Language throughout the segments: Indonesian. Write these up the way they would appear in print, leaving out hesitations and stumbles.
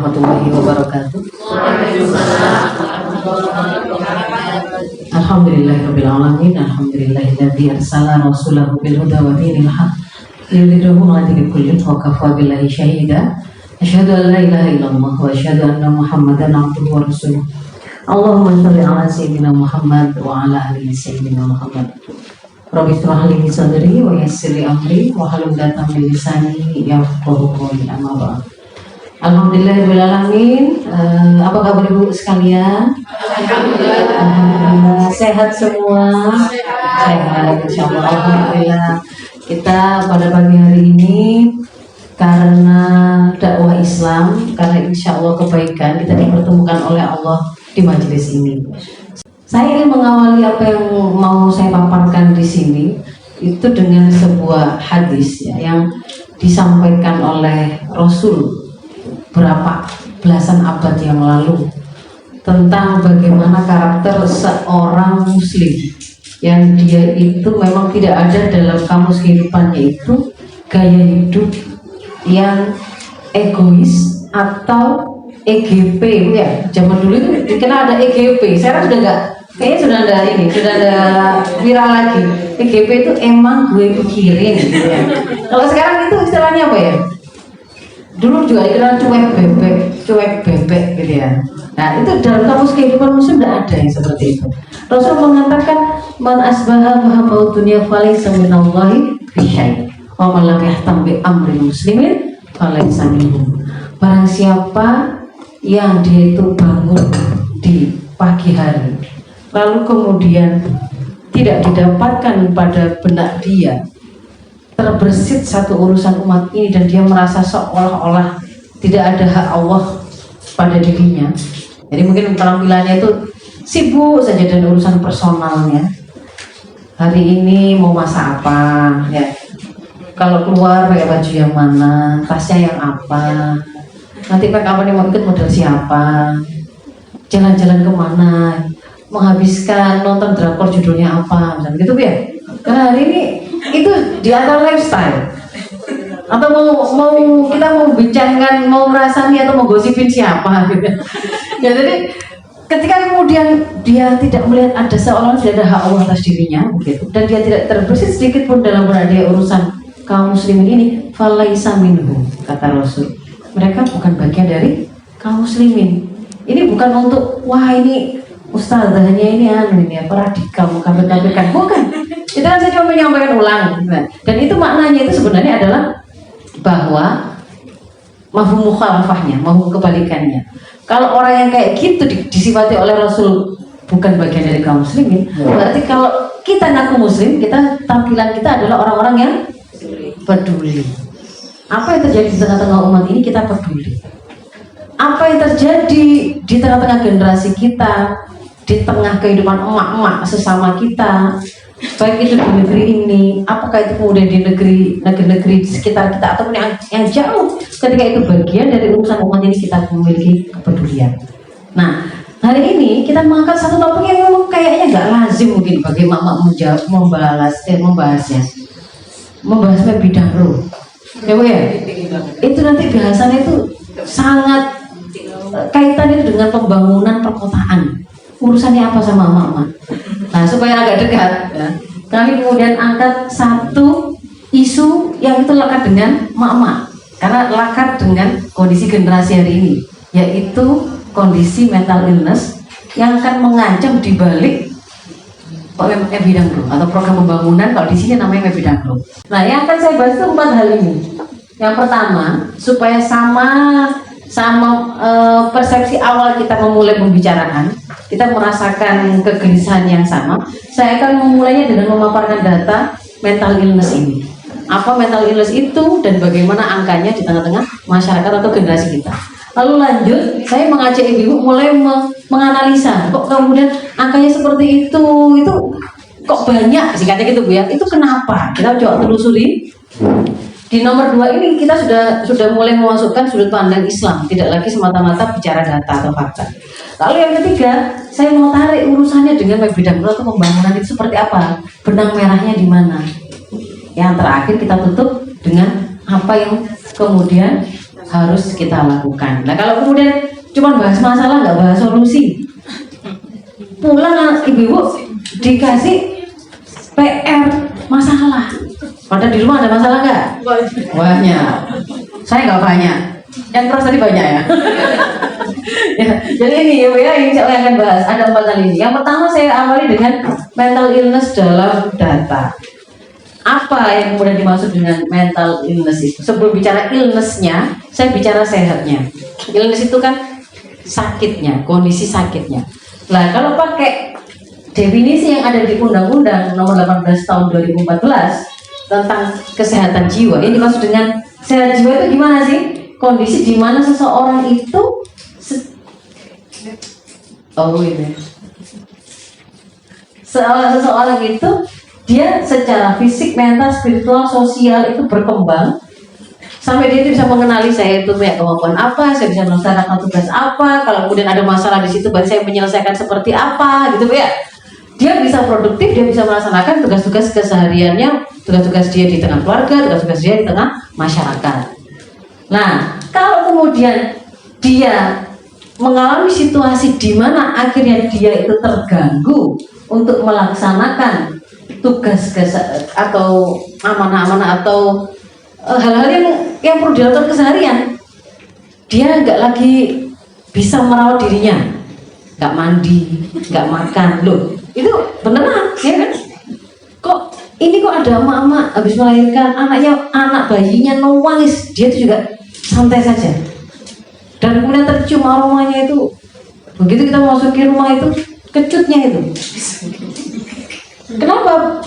warahmatullahi wabarakatuh. Alhamdulillahirabbil alamin. Alhamdulillahilladzi arsala rasulahu bil huda wa dinil haqq liyudhhirahu 'ala dini kullih wa kafaa billahi shahida. Asyhadu an la ilaha illallah wa asyhadu anna Muhammadan 'abduhu wa rasuluh. Allahumma shalli 'ala sayyidina Muhammad wa 'ala ali sayyidina Muhammad. Rabbi shrah li sadri wa yassir li amri wa hlul 'uqdatam min lisani yafqahu qawli. Amma ba'd. Alhamdulillahirabbil alamin. Apa kabar Ibu sekalian? Alhamdulillah. Sehat semua? Sehat insyaallah. Alhamdulillah. Kita pada pagi hari ini karena dakwah Islam, karena insya Allah kebaikan, kita dipertemukan oleh Allah di majelis ini. Saya ingin mengawali apa yang mau saya paparkan di sini itu dengan sebuah hadis ya, yang disampaikan oleh Rasul berapa belasan abad yang lalu tentang bagaimana karakter seorang muslim yang dia itu memang tidak ada dalam kamus kehidupannya itu gaya hidup yang egois atau EGP ya. Zaman dulu itu dikenal ada EGP. Sekarang sudah enggak, kayaknya sudah ada viral lagi. EGP itu emang gue pikirin gitu ya. Kalau sekarang itu istilahnya apa ya? Dulu juga dikenal cuek bebek gitu ya. Nah itu dalam kamus kehidupan muslim tidak ada yang seperti itu. Rasul mengatakan man asbaha mahabau dunia falaysa minallahi fi syai' wa man lam yahtam bi amri muslimin falaysa minhum. Barang siapa yang dia itu bangun di pagi hari lalu kemudian tidak didapatkan pada benak dia terbersit satu urusan umat ini dan dia merasa seolah-olah tidak ada hak Allah pada dirinya. Jadi mungkin penampilannya itu sibuk saja dengan urusan personalnya. Hari ini mau masak apa ya, kalau keluar pakai baju yang mana, tasnya yang apa, nanti kapan mau ikut model siapa, jalan-jalan kemana, menghabiskan nonton drakor judulnya apa, misalnya gitu ya. Karena hari ini itu di antara lifestyle. Atau mau kita mau bincangkan, mau merasani atau mau gosipin siapa gitu. Ya, jadi ketika kemudian dia tidak melihat ada seolah-olah tidak ada hak Allah atas dirinya begitu, dan dia tidak terbersit sedikit pun dalam benak dia urusan kaum muslimin ini, falaisa minhum, kata Rasul. Mereka bukan bagian dari kaum muslimin. Ini bukan untuk wah ini ustazahnya ini radikal mengkafir-kafirkan, bukan. Itu kan saya cuma menyampaikan ulang. Dan itu maknanya itu sebenarnya adalah bahwa mafhum mukhalafahnya, mafhum kebalikannya. Kalau orang yang kayak gitu disifati oleh Rasul bukan bagian dari kaum muslimin, berarti kalau kita ngaku muslim, tampilan kita adalah orang-orang yang peduli. Apa yang terjadi di tengah-tengah umat ini kita peduli. Apa yang terjadi di tengah-tengah generasi kita, di tengah kehidupan emak-emak sesama kita, baik itu di negeri ini, apakah itu kemudian di negeri di sekitar kita ataupun yang jauh, ketika itu bagian dari urusan umat ini kita memiliki kepedulian. Nah, hari ini kita mengangkat satu topik yang memang kayaknya nggak lazim mungkin bagi emak-emak membahasnya bidang roh. Ya Bu ya, itu nanti bahasannya itu sangat kaitannya dengan pembangunan perkotaan. Urusannya apa sama emak-emak? Nah, supaya agak dekat ya, kami kemudian angkat satu isu yang itu lekat dengan emak-emak, karena lekat dengan kondisi generasi hari ini, yaitu kondisi mental illness yang akan mengancam di balik bidang roh atau program pembangunan. Kalau di sini namanya bidang roh. Nah, yang akan saya bahas itu 4 hal ini. Yang pertama, supaya sama persepsi awal kita memulai pembicaraan, kita merasakan kegelisahan yang sama. Saya akan memulainya dengan memaparkan data mental illness ini. Apa mental illness itu dan bagaimana angkanya di tengah-tengah masyarakat atau generasi kita. Lalu lanjut, saya mengajak ibu mulai menganalisa, kok kemudian angkanya seperti itu kok banyak, singkatnya gitu Bu ya. Itu kenapa? Kita coba telusuri. Di nomor 2 ini kita sudah mulai memasukkan sudut pandang Islam, tidak lagi semata-mata bicara data atau fakta. Lalu yang ketiga, saya mau tarik urusannya dengan bidang atau pembangunan itu seperti apa, benang merahnya di mana. Yang terakhir kita tutup dengan apa yang kemudian harus kita lakukan. Nah kalau kemudian cuma bahas masalah nggak bahas solusi, pulang ibu-ibu dikasih PR masalah. Padahal di rumah ada masalah nggak? Banyak. Saya nggak banyak. Yang keras tadi banyak ya. Ya, jadi ini ya Bu ya, ini saya akan bahas ada 4 hal ini. Yang pertama saya awali dengan mental illness dalam data. Apa yang kemudian dimaksud dengan mental illness itu? Sebelum bicara illness-nya, saya bicara sehatnya. Illness itu kan sakitnya, kondisi sakitnya. Nah, kalau pakai definisi yang ada di Undang-Undang Nomor 18 Tahun 2014 tentang kesehatan jiwa, ini dimaksud dengan sehat jiwa itu gimana sih? Kondisi di mana seseorang itu seseorang itu dia secara fisik, mental, spiritual, sosial itu berkembang sampai dia itu bisa mengenali saya itu punya kemampuan apa, saya bisa melaksanakan tugas apa, kalau kemudian ada masalah di situ baru saya menyelesaikan seperti apa gitu ya. Dia bisa produktif, dia bisa melaksanakan tugas-tugas kesehariannya, tugas-tugas dia di tengah keluarga, tugas-tugas dia di tengah masyarakat. Nah, kalau kemudian dia mengalami situasi di mana akhirnya dia itu terganggu untuk melaksanakan tugas atau amanah-amanah atau hal-hal yang perlu dilakukan keseharian, dia nggak lagi bisa merawat dirinya, nggak mandi, nggak makan, loh itu beneran ya kan? Kok ini kok ada emak-emak habis melahirkan anak bayinya nangis, dia itu juga santai saja, dan kemudian tercium aromanya itu, begitu kita memasuki rumah itu kecutnya itu. Kenapa?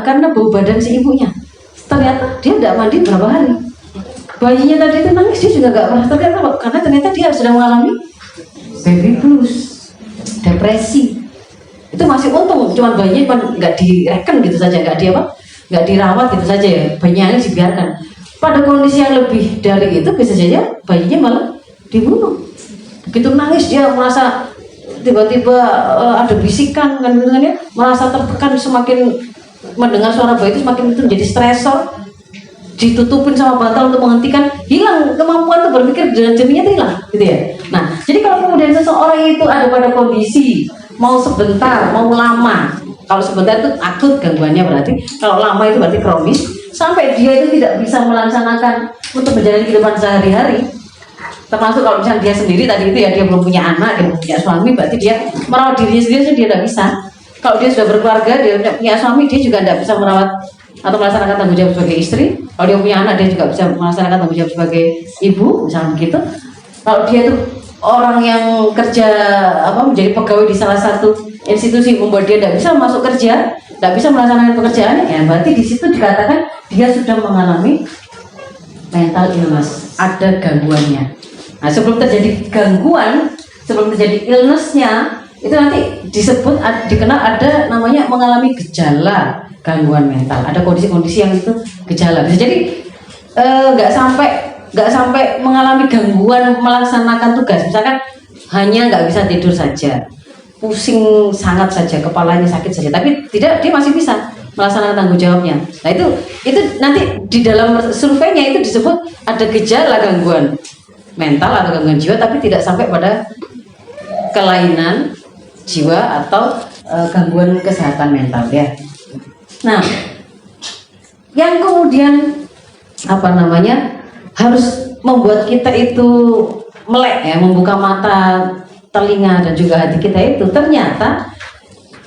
Karena bau badan si ibunya. Ternyata dia tidak mandi berapa hari. Bayinya tadi itu nangis, dia juga nggak merasa terkenal, karena ternyata dia sedang mengalami baby blues, depresi. Itu masih untung, cuman bayinya nggak direken gitu saja, nggak dirawat gitu saja ya, bayinya ini dibiarkan. Pada kondisi yang lebih dari itu bisa saja bayinya malah dibunuh. Begitu nangis dia merasa tiba-tiba ada bisikan kan gitu kan ya, merasa tertekan, semakin mendengar suara bayi itu semakin itu menjadi stresor, ditutupin sama bantal untuk menghentikan, hilang kemampuan untuk berpikir dan jernihnya itu hilang gitu ya. Nah, jadi kalau kemudian seseorang itu ada pada kondisi mau sebentar, mau lama, kalau sebentar itu akut gangguannya berarti, kalau lama itu berarti kronis, sampai dia itu tidak bisa melaksanakan untuk menjalani kehidupan sehari-hari. Termasuk kalau misalnya dia sendiri tadi itu ya, dia belum punya anak, dia belum punya suami, berarti dia merawat dirinya sendiri dia tidak bisa. Kalau dia sudah berkeluarga, dia punya suami, dia juga tidak bisa merawat atau melaksanakan tanggung jawab sebagai istri. Kalau dia punya anak, dia juga bisa melaksanakan tanggung jawab sebagai ibu, misalnya begitu. Kalau dia itu orang yang kerja menjadi pegawai di salah satu institusi, membuat dia tidak bisa masuk kerja, tidak bisa melaksanakan pekerjaan, ya berarti di situ dikatakan dia sudah mengalami mental illness, ada gangguannya. Nah, sebelum terjadi gangguan, sebelum terjadi illness-nya, itu nanti disebut, dikenal ada namanya mengalami gejala gangguan mental. Ada kondisi-kondisi yang itu gejala. Bisa jadi nggak sampai mengalami gangguan melaksanakan tugas. Misalkan hanya nggak bisa tidur saja, pusing sangat saja, kepalanya sakit saja, tapi tidak, dia masih bisa melaksanakan tanggung jawabnya. Nah itu nanti di dalam surveinya itu disebut ada gejala gangguan mental atau gangguan jiwa, tapi tidak sampai pada kelainan jiwa atau gangguan kesehatan mental ya. Nah, yang kemudian harus membuat kita itu melek ya, membuka mata, telinga dan juga hati kita itu, ternyata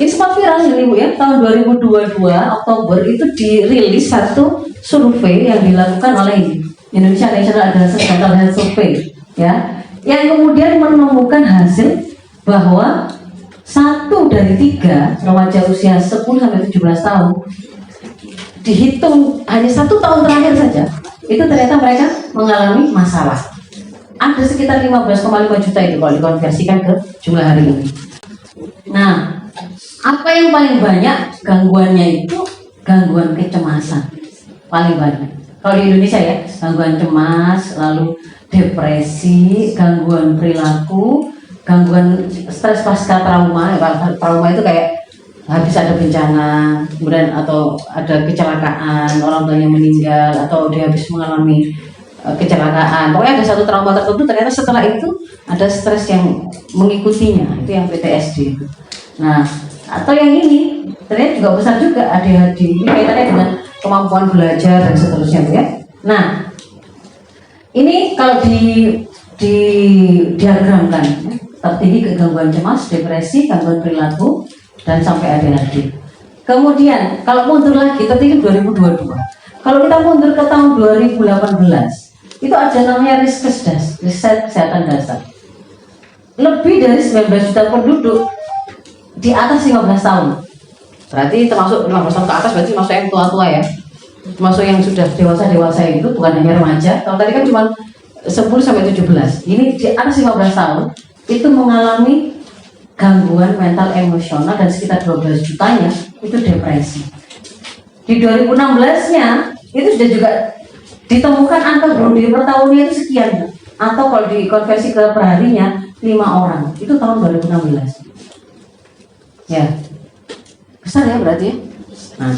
ini sempat viral ini Bu ya, tahun 2022 Oktober itu dirilis satu survei yang dilakukan oleh Indonesia National Adolescent Mental Health Survey ya, yang kemudian menemukan hasil bahwa 1 dari 3 remaja usia 10 sampai 17 tahun dihitung hanya 1 tahun terakhir saja itu ternyata mereka mengalami masalah. Ada sekitar 15,5 juta itu kalau dikonversikan ke jumlah hari ini. Nah, apa yang paling banyak gangguannya itu gangguan kecemasan paling banyak. Kalau di Indonesia ya, gangguan cemas, lalu depresi, gangguan perilaku, gangguan stres pasca trauma. Trauma itu kayak habis ada bencana, kemudian atau ada kecelakaan, orang tuanya meninggal, atau dia habis mengalami kecelakaan. Pokoknya ada satu trauma tertentu, ternyata setelah itu ada stres yang mengikutinya, itu yang PTSD itu. Nah, atau yang ini ternyata juga besar juga ADHD, ini kaitannya dengan kemampuan belajar dan seterusnya ya. Nah, ini kalau di diagramkan ya, tertinggi gangguan cemas, depresi, gangguan perilaku, dan sampai ADHD. Kemudian kalau mundur lagi tertinggi 2022. Kalau kita mundur ke tahun 2018, itu ada namanya Riskesdas, riset kesehatan dasar. Lebih dari 19 juta penduduk di atas 15 tahun. Berarti termasuk 15 tahun ke atas, berarti masuk yang tua-tua ya. Termasuk yang sudah dewasa-dewasa itu, bukan hanya remaja. Kalau tadi kan cuma 10 sampai 17. Ini di atas 15 tahun itu mengalami gangguan mental emosional dan sekitar 12 jutanya itu depresi. Di 2016-nya itu sudah juga ditemukan angka bunuh diri per tahunnya itu sekian, atau kalau dikonversi ke perharinya 5 orang. Itu tahun 2016. Ya, besar ya berarti ya. Nah,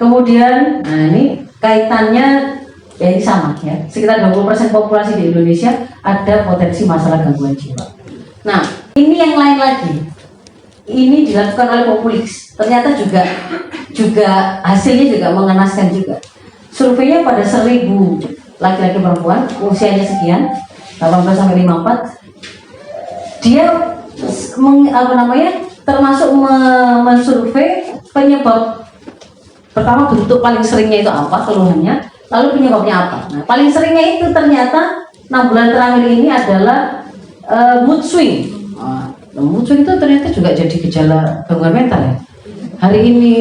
kemudian, nah ini kaitannya ya ini sama ya. Sekitar 20% populasi di Indonesia ada potensi masalah gangguan jiwa. Nah, ini yang lain lagi. Ini dilakukan oleh Populix. Ternyata juga hasilnya juga mengenaskan juga. Surveinya pada 1.000 laki-laki perempuan usianya sekian 18 sampai 54, dia termasuk mensurvei penyebab pertama, bentuk paling seringnya itu apa keluhannya, lalu penyebabnya apa. Nah, paling seringnya itu ternyata 6 bulan terakhir ini adalah mood swing. Mood swing itu ternyata juga jadi gejala gangguan mental ya. Hari ini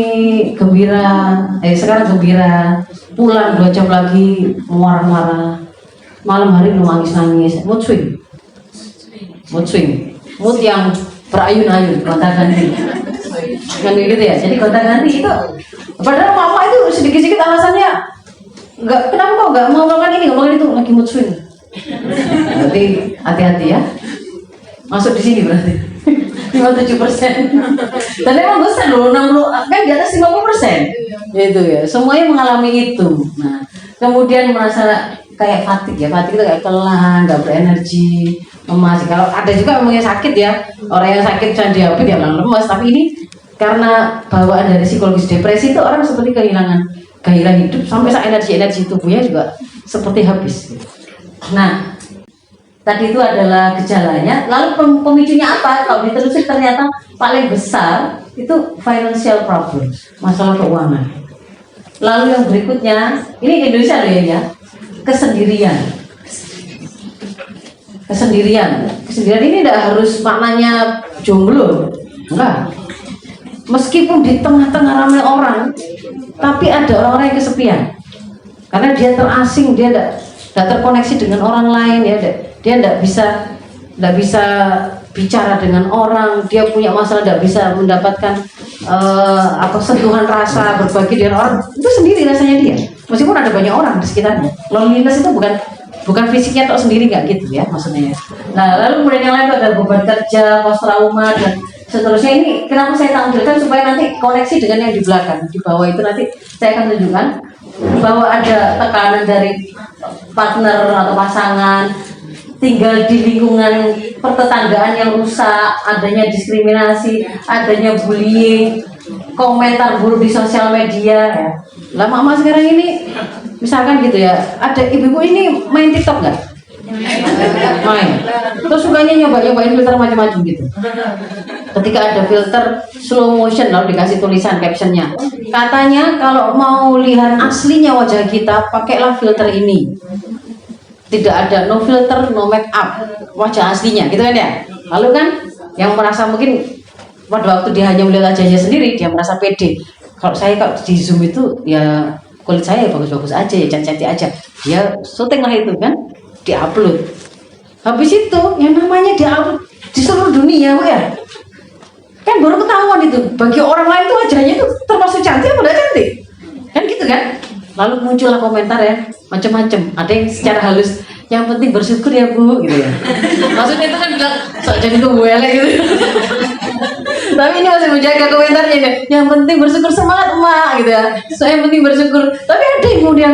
gembira, sekarang gembira, pulang 2 jam lagi marah-marah, malam hari nangis-nangis. Mood swing, mood yang berayun-ayun, gonta-ganti, kan gitu ya. Jadi gonta-ganti itu, padahal mama itu sedikit-sedikit alasannya, kenapa kok nggak mau makan ini, ngomongin itu, lagi mood swing. Berarti hati-hati ya, masuk di sini berarti 57%. Dan emang besar loh, 60 kan di atas 50%. Itu ya, semuanya mengalami itu. Nah, kemudian merasa kayak fatigue ya, fatigue itu kayak kelelahan, nggak berenergi, lemas. Kalau ada juga memang yang sakit ya, orang yang sakit dan diabetes dia bilang lemas, tapi ini karena bawaan dari psikologis depresi itu orang seperti kehilangan gairah hidup, sampai energi tubuhnya juga seperti habis. Nah, tadi itu adalah gejalanya. Lalu pemicunya apa? Kalau ditelusuri ternyata paling besar itu financial problem, masalah keuangan. Lalu yang berikutnya, ini Indonesia loh ya, kesendirian ini tidak harus maknanya jomblo, enggak. Meskipun di tengah-tengah ramai orang, tapi ada orang-orang yang kesepian karena dia terasing, dia tidak terkoneksi dengan orang lain ya, dia tidak bisa bicara dengan orang, dia punya masalah, tidak bisa mendapatkan sentuhan rasa, berbagi dengan orang, itu sendiri rasanya dia. Meskipun ada banyak orang di sekitarnya. Loneliness itu bukan fisiknya atau sendiri, nggak gitu ya maksudnya. Nah, lalu kemudian yang lain itu ada beban kerja, post trauma dan seterusnya. Ini kenapa saya tampilkan supaya nanti koneksi dengan yang di belakang, di bawah itu nanti saya akan tunjukkan bahwa ada tekanan dari partner atau pasangan, tinggal di lingkungan pertetanggaan yang rusak, adanya diskriminasi, adanya bullying, komentar buruk di sosial media ya. Lah mama sekarang ini misalkan gitu ya, ada ibu-ibu ini main TikTok nggak? Main. Terus sukanya nyobain filter macam-macam gitu. Ketika ada filter slow motion lalu dikasih tulisan captionnya, katanya kalau mau lihat aslinya wajah kita pakailah filter ini. Tidak ada no filter, no make up, wajah aslinya gitu kan ya. Lalu kan yang merasa mungkin pada waktu dia hanya melihat wajahnya sendiri, dia merasa pede. Kalau di Zoom itu ya kulit saya bagus-bagus aja ya, cantik-cantik aja. Dia syuting lah itu kan, diupload. Habis itu yang namanya diupload di seluruh dunia ya. Kan baru ketahuan itu, bagi orang lain tuh wajahnya itu termasuk cantik apa enggak cantik? Kan gitu kan? Lalu muncullah komentar ya, macam-macam. Ada yang secara halus, yang penting bersyukur ya Bu, gitu ya. Maksudnya itu kan bilang, sok jadi kebuelek gitu. Tapi ini masih menjaga komentarnya ini. Yang penting bersyukur, semangat emak gitu ya. So yang penting bersyukur. Tapi ada yang kemudian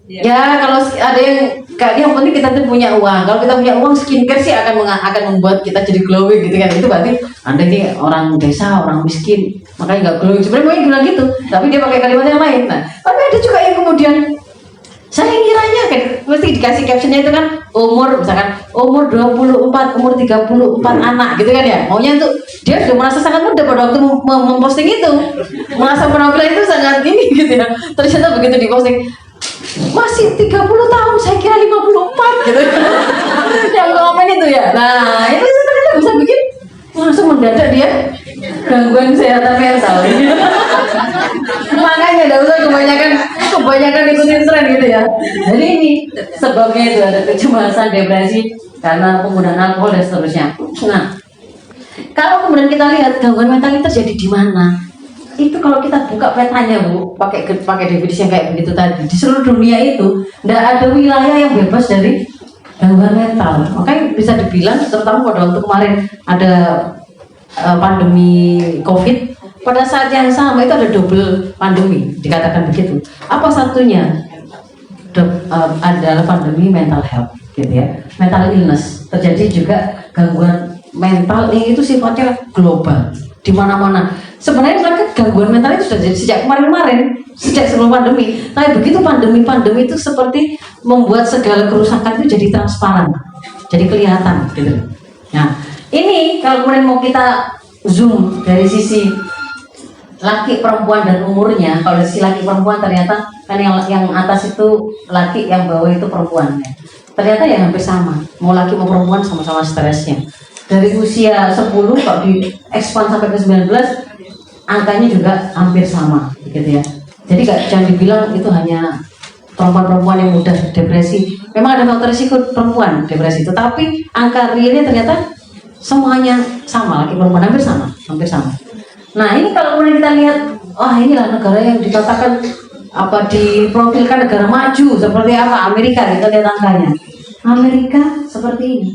ya kalau ada yang Kayak yang penting kita tuh punya uang. Kalau kita punya uang, skincare sih akan membuat kita jadi glowing gitu kan. Itu berarti Anda ini orang desa, orang miskin, makanya nggak glowing. Sebenarnya mau bilang gitu, tapi dia pakai kalimat yang lain. Nah, tapi ada juga yang kemudian saya ngiranya kan mesti dikasih captionnya itu kan umur, misalkan umur 24, umur 34 anak gitu kan ya. Maunya tuh dia sudah merasa sangat muda pada waktu memposting itu, merasa penampilan itu sangat ini gitu ya. Ternyata begitu diposting masih 30 tahun, saya kira 54 gitu. Yang komen itu ya. Nah, itu sebenarnya bisa bikin langsung mendadak dia gangguan kesehatan mental. Makanya enggak usah kebanyakan ikutin tren gitu ya. Jadi ini sebabnya itu ada kecemasan, depresi karena penggunaan alkohol dan seterusnya. Nah, kalau kemudian kita lihat gangguan mental itu terjadi di mana? Itu kalau kita buka petanya Bu, pakai definisi yang kayak begitu tadi, di seluruh dunia itu tidak ada wilayah yang bebas dari gangguan mental. Makanya bisa dibilang terutama pada waktu kemarin ada pandemi COVID, pada saat yang sama itu ada double pandemi, dikatakan begitu. Apa satunya? Adalah pandemi mental health gitu ya, mental illness. Terjadi juga gangguan mental ini itu sifatnya global di mana-mana. Sebenarnya mereka gangguan mental itu sudah jadi sejak kemarin-kemarin, sejak sebelum pandemi. Tapi begitu pandemi itu seperti membuat segala kerusakan itu jadi transparan, jadi kelihatan gitu. Nah, ini kalau kemudian mau kita zoom dari sisi laki perempuan dan umurnya, kalau dari sisi laki perempuan ternyata kan yang atas itu laki, yang bawah itu perempuan. Ternyata ya hampir sama, mau laki mau perempuan sama-sama stresnya. Dari usia 10 kalau di expand sampai ke 19, angkanya juga hampir sama gitu ya. Jadi jangan dibilang itu hanya perempuan-perempuan yang mudah depresi. Memang ada faktor risiko perempuan depresi, tetapi angka realnya ternyata semuanya sama, laki perempuan hampir sama. Nah, ini kalau kemudian kita lihat, wah inilah negara yang dikatakan diprofilkan negara maju seperti apa, Amerika. Kita lihat angkanya, Amerika seperti ini,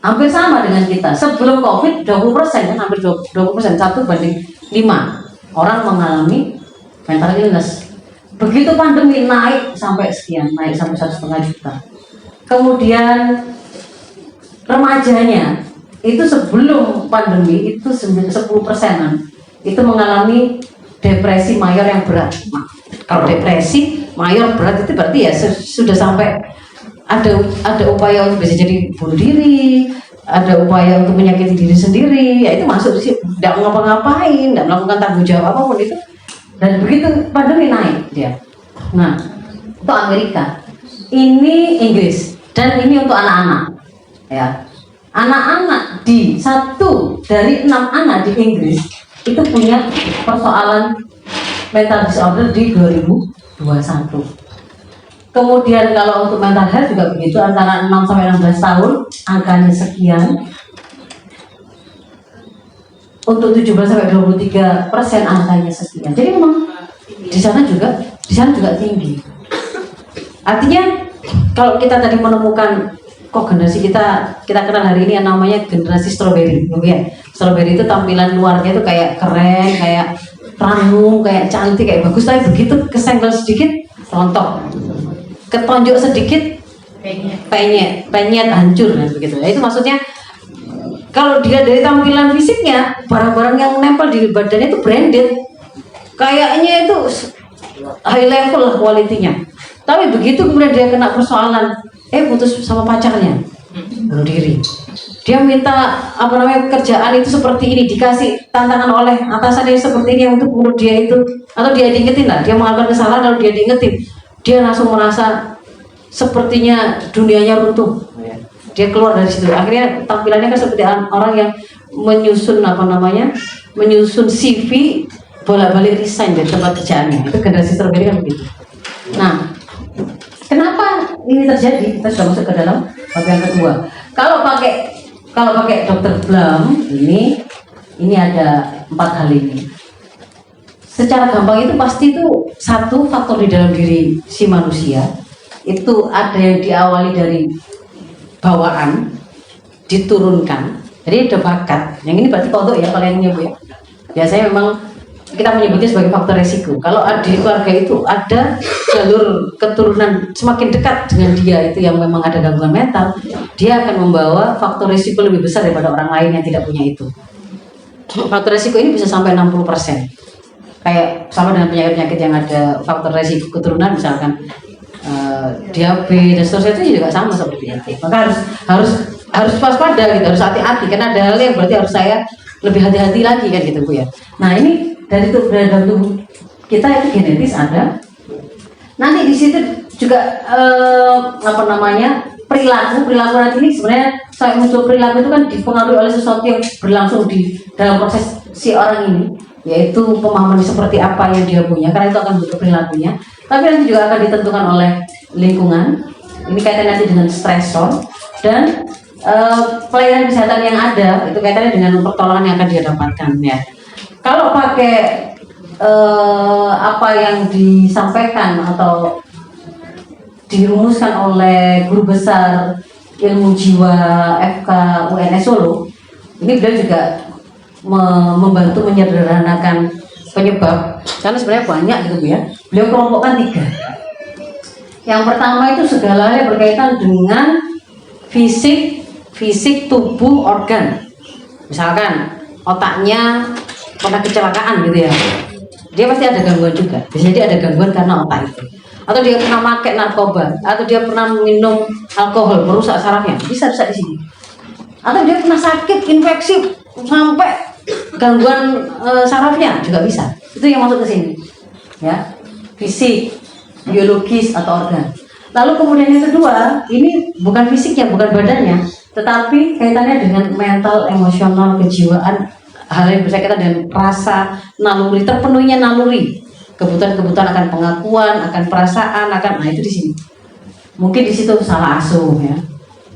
hampir sama dengan kita. Sebelum COVID 20% kan, hampir 20%, 1:5 orang mengalami mental illness. Begitu pandemi naik sampai sekian, naik sampai 1,5 juta. Kemudian remajanya itu sebelum pandemi itu 10%-an itu mengalami depresi mayor yang berat. Nah, kalau depresi mayor berat itu berarti ya sudah sampai ada upaya untuk bisa jadi bunuh diri, ada upaya untuk menyakiti diri sendiri, ya itu masuk di situ. Tidak ngapa-ngapain, tidak melakukan tanggung jawab apapun itu. Dan begitu pandemi naik dia. Nah, untuk Amerika, ini Inggris, dan ini untuk anak-anak. Ya, anak-anak di 1 dari 6 anak di Inggris itu punya persoalan mental disorder di 2021. Kemudian kalau untuk mental health juga begitu, antara 6 sampai 16 tahun angkanya sekian. Untuk 17 sampai 23% angkanya sekian. Jadi memang di sana juga tinggi. Artinya kalau kita tadi menemukan kok generasi kita kenal hari ini yang namanya generasi strawberry, ya. Strawberry itu tampilan luarnya itu kayak keren, kayak ranum, kayak cantik, kayak bagus, tapi begitu kesenggol sedikit rontok, ketonjok sedikit penyet hancur kan begitu. Nah, itu maksudnya kalau dia dari tampilan fisiknya, barang-barang yang nempel di badannya itu branded, kayaknya itu high level lah kualitinya. Tapi begitu kemudian dia kena persoalan, putus sama pacarnya, bunuh diri. Dia minta kerjaan itu seperti ini, dikasih tantangan oleh atasannya seperti ini untuk bunuh dia itu, atau dia diingetin lah, dia melakukan kesalahan lalu dia diingetin, dia langsung merasa sepertinya dunianya runtuh. Dia keluar dari situ. Akhirnya tampilannya kan seperti orang yang menyusun menyusun CV bolak-balik resign dari tempat kerjaannya. Itu generasi strawberry kan begitu. Nah, kenapa ini terjadi? Kita sudah masuk ke dalam bab yang kedua. Kalau pakai Dr. Blum ini ada 4 hal ini. Secara gampang itu pasti itu satu faktor di dalam diri si manusia itu ada yang diawali dari bawaan, diturunkan. Jadi ada bakat. Yang ini berarti kodok ya kalau yang Bu ya. Biasanya memang kita menyebutnya sebagai faktor resiko. Kalau di keluarga itu ada jalur keturunan semakin dekat dengan dia itu yang memang ada gangguan mental, dia akan membawa faktor resiko lebih besar daripada orang lain yang tidak punya itu. Faktor resiko ini bisa sampai 60%. Kayak sama dengan penyakit-penyakit yang ada faktor resiko keturunan, misalkan diabetes dan seterusnya, itu juga sama seperti itu. Maka harus waspada gitu, harus hati-hati, karena ada hal yang berarti harus saya lebih hati-hati lagi kan gitu Bu ya. Nah ini dari dalam tubuh kita itu genetis ada. Nanti di situ juga perilaku nanti ini sebenarnya saya muncul perilaku itu kan dipengaruhi oleh sesuatu yang berlangsung di dalam proses si orang ini, yaitu pemahaman seperti apa yang dia punya, karena itu akan bentuk perilakunya. Tapi nanti juga akan ditentukan oleh lingkungan. Ini kaitannya nanti dengan stresor dan pelayanan kesehatan yang ada, itu kaitannya dengan pertolongan yang akan dia dapatkan ya. Kalau pakai apa yang disampaikan atau dirumuskan oleh guru besar ilmu jiwa FK UNS Solo, ini beliau juga membantu menyederhanakan penyebab, karena sebenarnya banyak gitu ya. Beliau kelompokkan 3. Yang pertama itu segala hal yang berkaitan dengan fisik tubuh organ. Misalkan otaknya pernah kecelakaan gitu ya, dia pasti ada gangguan juga. Bisa jadi ada gangguan karena otak itu, atau dia pernah pakai narkoba, atau dia pernah minum alkohol merusak sarafnya, bisa di sini. Atau dia pernah sakit infeksi sampai gangguan sarafnya juga bisa. Itu yang masuk ke sini ya, fisik, biologis atau organ. Lalu kemudian yang kedua, ini bukan fisiknya, bukan badannya, tetapi kaitannya dengan mental, emosional, kejiwaan, hal yang berkaitan dengan rasa, naluri, terpenuhnya naluri, kebutuhan-kebutuhan akan pengakuan, akan perasaan, nah itu di sini. Mungkin di situ salah asuh ya.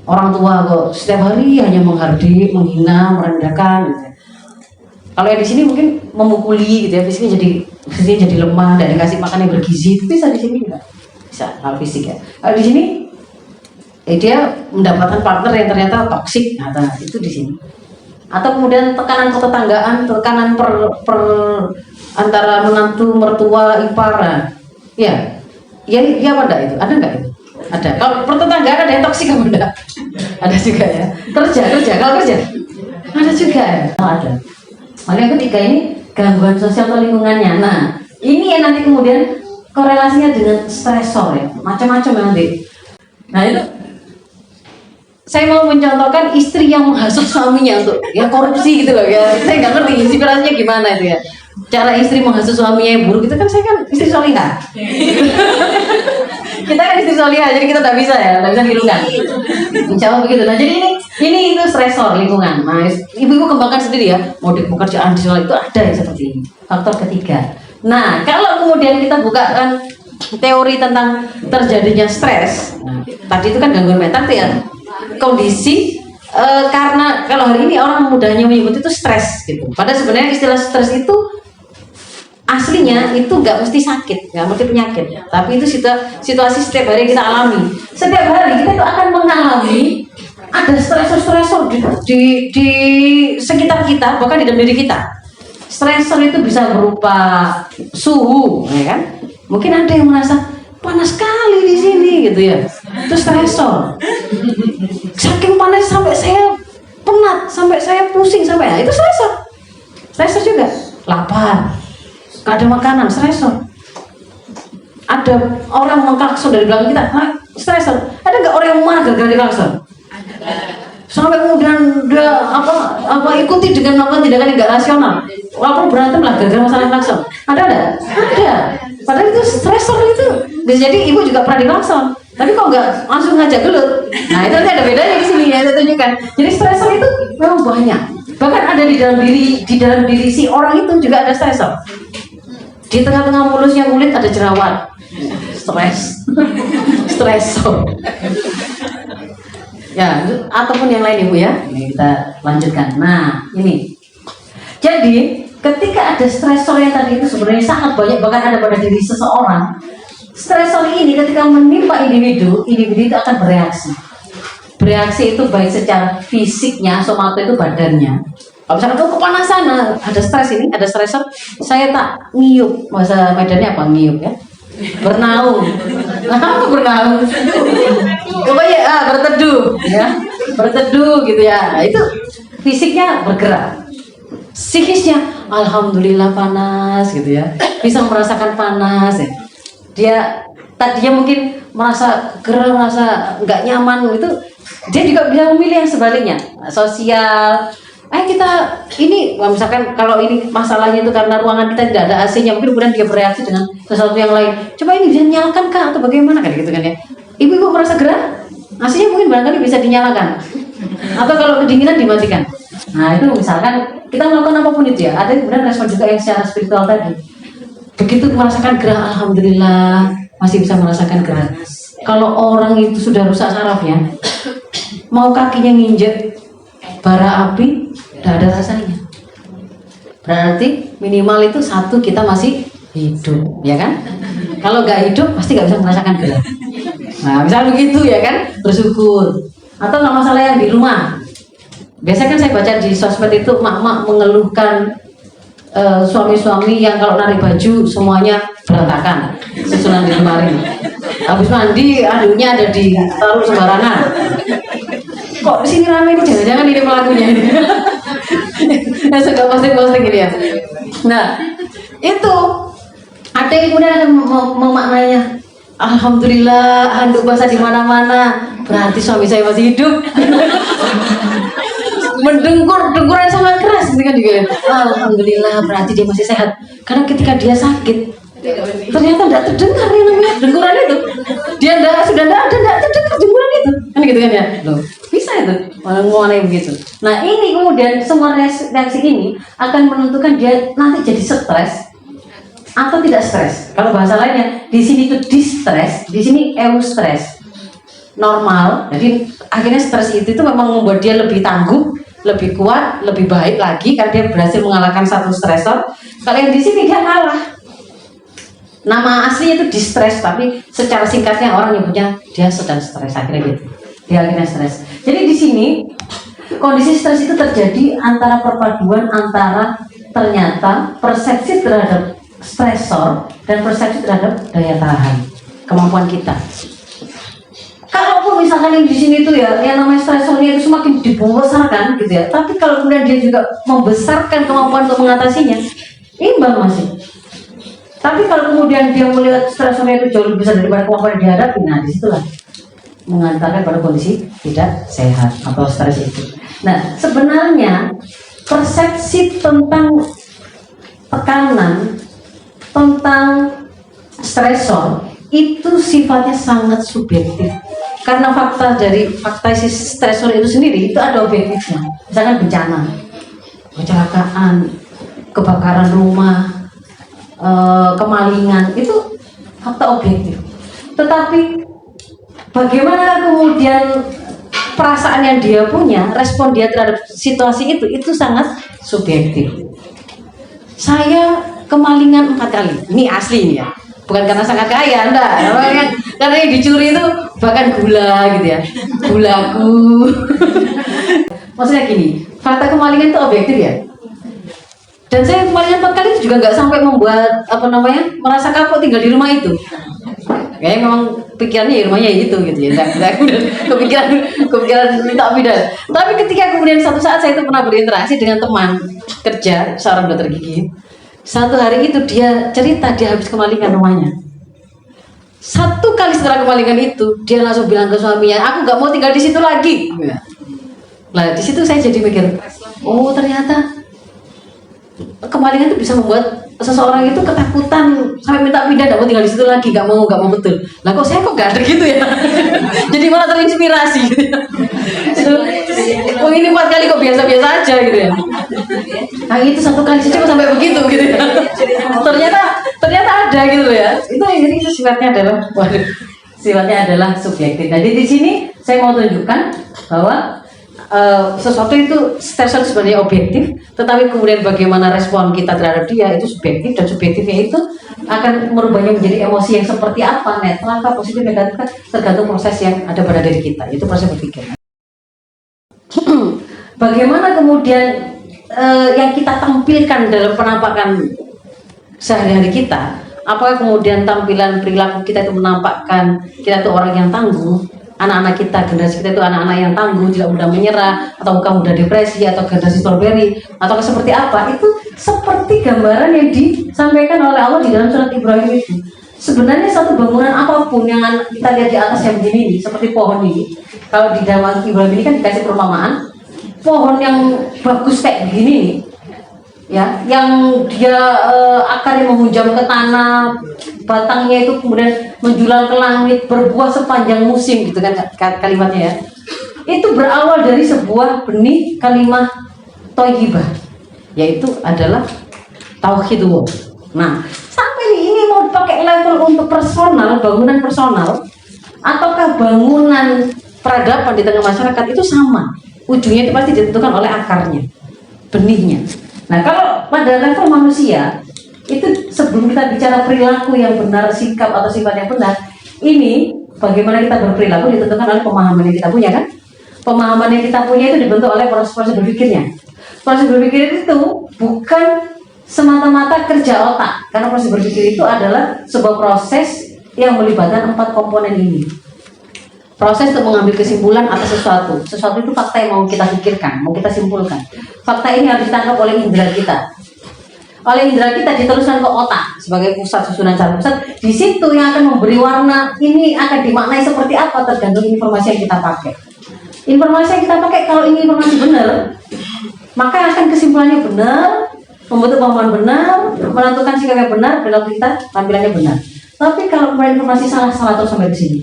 Orang tua kok setiap hari hanya menghardik, menghina, merendahkan gitu. Kalau yang di sini mungkin memukuli gitu ya, fisiknya jadi lemah, dan dikasih makan yang bergizi, itu bisa di sini enggak? Bisa, hal fisik ya. Kalau di sini dia mendapatkan partner yang ternyata toksik, nah itu di sini. Atau kemudian tekanan ketetanggaan, tekanan antara menantu, mertua, ipar, ya apa enggak itu? Ada enggak itu? Ada. Kalau pertetanggaan ada yang toksik apa enggak? Ada juga ya. Kalau kerja ada juga ya. Ada. Lalu yang ketiga ini gangguan sosial atau lingkungannya. Nah, ini yang nanti kemudian korelasinya dengan stresor ya, macam-macam nanti. Nah itu saya mau mencontohkan istri yang menghasut suaminya untuk ya korupsi gitu loh ya. Saya nggak ngerti inspirasinya gimana itu ya. Cara istri menghasut suaminya yang buruk itu kan, saya kan istri solihah. Kita kan istri solihah, jadi kita nggak bisa nirukan. Insya Allah begitu. Nah jadi ini itu stresor lingkungan. Nah ibu-ibu kembangkan sendiri ya. Model pekerjaan di sekolah itu ada yang seperti ini. Faktor ketiga. Nah kalau kemudian kita bukakan teori tentang terjadinya stres, nah, tadi itu kan gangguan mental tuh ya, kondisi karena kalau hari ini orang mudahnya menyebut itu stres gitu. Padahal sebenarnya istilah stres itu aslinya itu nggak mesti sakit, nggak mesti penyakit, tapi itu situasi setiap hari kita alami. Setiap hari kita itu akan mengalami ada stresor di sekitar kita, bahkan di dalam diri kita. Stresor itu bisa berupa suhu, ya kan? Mungkin ada yang merasa panas sekali di sini gitu ya, itu stresor. Saking panas sampai saya penat, sampai saya pusing, sampai itu stresor. Stresor juga. Lapar, gak ada makanan, stresor. Ada orang mengklakson dari belakang kita, stresor. Ada nggak orang yang marah gara-gara diklakson? Sampai kemudian dia ikuti dengan melakukan tindakan yang nggak rasional. Walaupun berantem lah gara-gara masalah klakson. Ada? Padahal itu stresor itu. Bisa jadi ibu juga pernah diklakson, tapi kok nggak langsung ngajak gelut. Nah itu nanti ada bedanya di sini ya, saya tunjukkan. Jadi stresor itu memang banyak. Bahkan ada di dalam diri si orang itu juga ada stresor. Di tengah-tengah mulusnya kulit ada jerawat. Stresor. Ya, ataupun yang lain ibu ya. Ini kita lanjutkan. Nah, ini. Jadi, ketika ada stresor yang tadi itu sebenarnya sangat banyak, bahkan ada pada diri seseorang. Stresor ini ketika menimpa individu itu akan bereaksi. Bereaksi itu baik secara fisiknya, somato itu badannya. Kalau misalkan kamu kepanasan, ada stres ini, ada stresor, saya tak ngiup, bahasa Medannya apa ngiup ya? Bernaung. Apa bernaung? Berteduh, ya, berteduh gitu ya. Nah, itu fisiknya bergerak, psikisnya, alhamdulillah panas gitu ya, bisa merasakan panas ya. Dia tadinya mungkin merasa gerah, merasa nggak nyaman itu, dia juga bisa memilih yang sebaliknya, sosial. Kita ini, misalkan kalau ini masalahnya itu karena ruangan kita tidak ada AC-nya, mungkin kemudian dia bereaksi dengan sesuatu yang lain. Coba ini bisa nyalakan kah atau bagaimana kan gitu kan ya. Ibu-ibu merasa gerah, AC-nya mungkin barangkali bisa dinyalakan. Atau kalau kedinginan dimatikan. Nah itu misalkan kita melakukan apapun itu ya, ada kemudian respon juga yang secara spiritual tadi. Begitu merasakan gerah, alhamdulillah masih bisa merasakan gerah. Kalau orang itu sudah rusak sarafnya, mau kakinya nginjek bara api, tidak ada rasanya. Berarti minimal itu satu, kita masih hidup, ya kan? Kalau nggak hidup pasti nggak bisa merasakan gerah. Nah misalnya begitu ya kan, bersyukur. Atau nggak masalah yang di rumah. Biasanya kan saya baca di sosmed itu mak-mak mengeluhkan suami-suami yang kalau narik baju semuanya berantakan, susunan di lemari. Habis mandi adunya ada di taruh sembarangan. Kok di sini rame ini, jangan-jangan ini pelakunya ini. Nah, suka posting-posting gitu ya. Nah, itu ada yang kemudian memaknainya. Alhamdulillah handuk basah di mana-mana, berarti suami saya masih hidup. Dengkuran sangat keras gitu kan juga. Alhamdulillah berarti dia masih sehat. Karena ketika dia sakit, ternyata tidak terdengar yang namanya dengkuran itu. Dia sudah tidak terdengar dengkuran itu. Kan gitu kan ya. Loh, bisa itu mengenai begitu. Nah ini kemudian semua reaksi ini akan menentukan dia nanti jadi stres atau tidak stres. Kalau bahasa lainnya di sini itu distress, di sini eustress. Normal. Jadi akhirnya stres itu memang membuat dia lebih tangguh, lebih kuat, lebih baik lagi karena dia berhasil mengalahkan satu stresor. Kalau yang di sini dia kalah. Nama aslinya itu distress, tapi secara singkatnya orang nyebutnya dia sedang stres, akhirnya gitu. Dia akhirnya stres. Jadi di sini kondisi stres itu terjadi antara perpaduan antara ternyata persepsi terhadap stresor dan persepsi terhadap daya tahan, kemampuan kita. Kalaupun misalkan yang di sini tuh ya, yang namanya stresornya itu semakin dibesarkan gitu ya, tapi kalau kemudian dia juga membesarkan kemampuan untuk mengatasinya, imbang masih. Tapi kalau kemudian dia melihat stresornya itu jauh lebih besar daripada kemampuan yang dihadapi, nah disitulah mengantarkan pada kondisi tidak sehat atau stres itu. Nah sebenarnya persepsi tentang tekanan, tentang stresor itu sifatnya sangat subjektif. Karena fakta si stresor itu sendiri itu ada objektifnya. Misalkan bencana, kecelakaan, kebakaran rumah, kemalingan, itu fakta objektif. Tetapi bagaimana kemudian perasaan yang dia punya, respon dia terhadap situasi itu sangat subjektif. Saya kemalingan 4 kali, ini asli ini ya. Bukan karena sangat kaya, enggak. Karena yang dicuri itu bahkan gula gitu ya, gulaku. Maksudnya gini, fakta kemalingan itu objektif ya. Dan saya kemalingan 4 kali itu juga nggak sampai membuat merasa kapok tinggal di rumah itu. Kayaknya memang pikirannya ya rumahnya itu gitu ya. Kepikiran minta pindah. Tapi ketika kemudian satu saat saya itu pernah berinteraksi dengan teman kerja seorang dokter gigi. Satu hari itu dia cerita dia habis kemalingan rumahnya. 1 kali setelah kemalingan itu dia langsung bilang ke suaminya, aku nggak mau tinggal di situ lagi. Nah di situ saya jadi mikir, oh ternyata kemalingan itu bisa membuat seseorang itu ketakutan sampai minta pindah, nggak mau tinggal di situ lagi, nggak mau betul. Lah kok saya kok nggak ada gitu ya? Jadi malah terinspirasi. Gitu ya. Oh ini 4 kali kok biasa-biasa aja gitu ya. Nah itu 1 kali saja kok sampai begitu gitu ya. Ternyata ada gitu ya. Itu sifatnya adalah subjektif. Jadi di sini saya mau tunjukkan bahwa sesuatu itu stresor sebenarnya objektif, tetapi kemudian bagaimana respon kita terhadap dia itu subjektif, dan subjektifnya itu akan merubahnya menjadi emosi yang seperti apa, netral, positif, negatif, tergantung proses yang ada pada diri kita, itu proses berpikir. Bagaimana kemudian yang kita tampilkan dalam penampakan sehari-hari kita, apakah kemudian tampilan perilaku kita itu menampakkan kita itu orang yang tangguh, anak-anak kita, generasi kita itu anak-anak yang tangguh, tidak mudah menyerah, atau bukan mudah depresi, atau generasi strawberry, atau seperti apa? Itu seperti gambaran yang disampaikan oleh Allah di dalam surat Ibrahim itu. Sebenarnya satu bangunan apapun yang kita lihat di atas yang begini ini, seperti pohon ini, kalau di dalam Ibrahim ini kan dikasih perumpamaan, pohon yang bagus kayak begini nih, ya, yang dia akarnya menghujam ke tanah, batangnya itu kemudian menjulang ke langit, berbuah sepanjang musim, gitu kan kalimatnya ya. Itu berawal dari sebuah benih kalimat thayyibah, yaitu adalah tauhidullah. Nah, sampai ini mau dipakai level untuk personal, bangunan personal, ataukah bangunan peradaban di tengah masyarakat itu sama. Ujungnya itu pasti ditentukan oleh akarnya, benihnya. Nah, kalau pada level manusia, itu sebelum kita bicara perilaku yang benar, sikap atau sifat yang benar, ini bagaimana kita berperilaku ditentukan oleh pemahaman yang kita punya, kan? Pemahaman yang kita punya itu dibentuk oleh proses berpikirnya. Proses berpikir itu bukan semata-mata kerja otak, karena proses berpikir itu adalah sebuah proses yang melibatkan 4 komponen ini. Proses untuk mengambil kesimpulan atas sesuatu. Sesuatu itu fakta yang mau kita pikirkan, mau kita simpulkan. Fakta ini harus ditangkap oleh indera kita. Oleh indera kita diteruskan ke otak sebagai pusat susunan saraf pusat. Di situ yang akan memberi warna ini akan dimaknai seperti apa tergantung informasi yang kita pakai. Informasi yang kita pakai, kalau ini informasi benar, maka akan kesimpulannya benar, membentuk pemahaman benar, menentukan sikap yang benar, perilaku kita tampilannya benar. Tapi kalau informasi salah terus sampai di sini.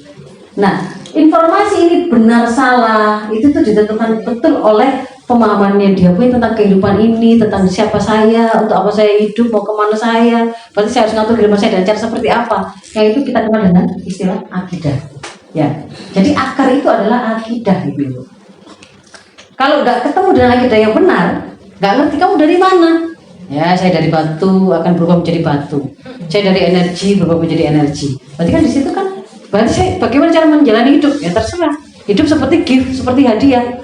Nah, informasi ini benar salah itu tuh ditentukan betul oleh pemahamannya dia punya tentang kehidupan ini, tentang siapa saya, untuk apa saya hidup, mau kemana saya, berarti saya harus ngatur kehidupan saya dengan cara seperti apa. Yang itu kita kenal dengan istilah akidah. Ya, jadi akar itu adalah akidah gitu. Kalau nggak ketemu dengan akidah yang benar, nggak ngerti kamu dari mana. Ya, saya dari batu akan berubah menjadi batu. Saya dari energi berubah menjadi energi. Berarti kan di situ kan. Berarti saya bagaimana cara menjalani hidup? Ya terserah. Hidup seperti gift, seperti hadiah.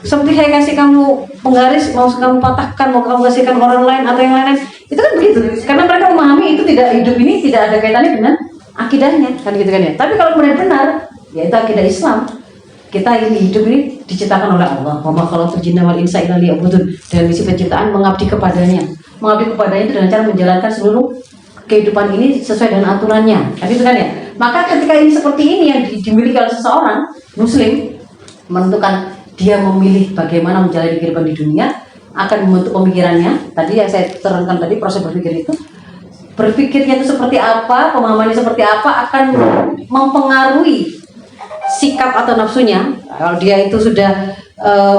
Seperti saya kasih kamu penggaris, mau kamu patahkan, mau kamu kasihkan orang lain atau yang lain-lain. Itu kan begitu. Karena mereka memahami itu tidak, hidup ini tidak ada kaitannya dengan akidahnya, kan gitu kan ya. Tapi kalau kemudian benar, yaitu akidah Islam, kita ini hidup ini diciptakan oleh Allah. Wa ma khalaqtul jinna wal insa illa liya'budun. Dengan misi penciptaan mengabdi kepadanya. Mengabdi kepadanya itu dengan cara menjalankan seluruh kehidupan ini sesuai dengan aturannya, kan itu kan ya. Maka ketika ini seperti ini yang dimiliki oleh seseorang Muslim, menentukan dia memilih bagaimana menjalani kehidupan di dunia, akan membentuk pemikirannya. Tadi yang saya terangkan tadi, proses berpikir itu, berpikirnya itu seperti apa, pemahamannya seperti apa, akan mempengaruhi sikap atau nafsunya. Kalau dia itu sudah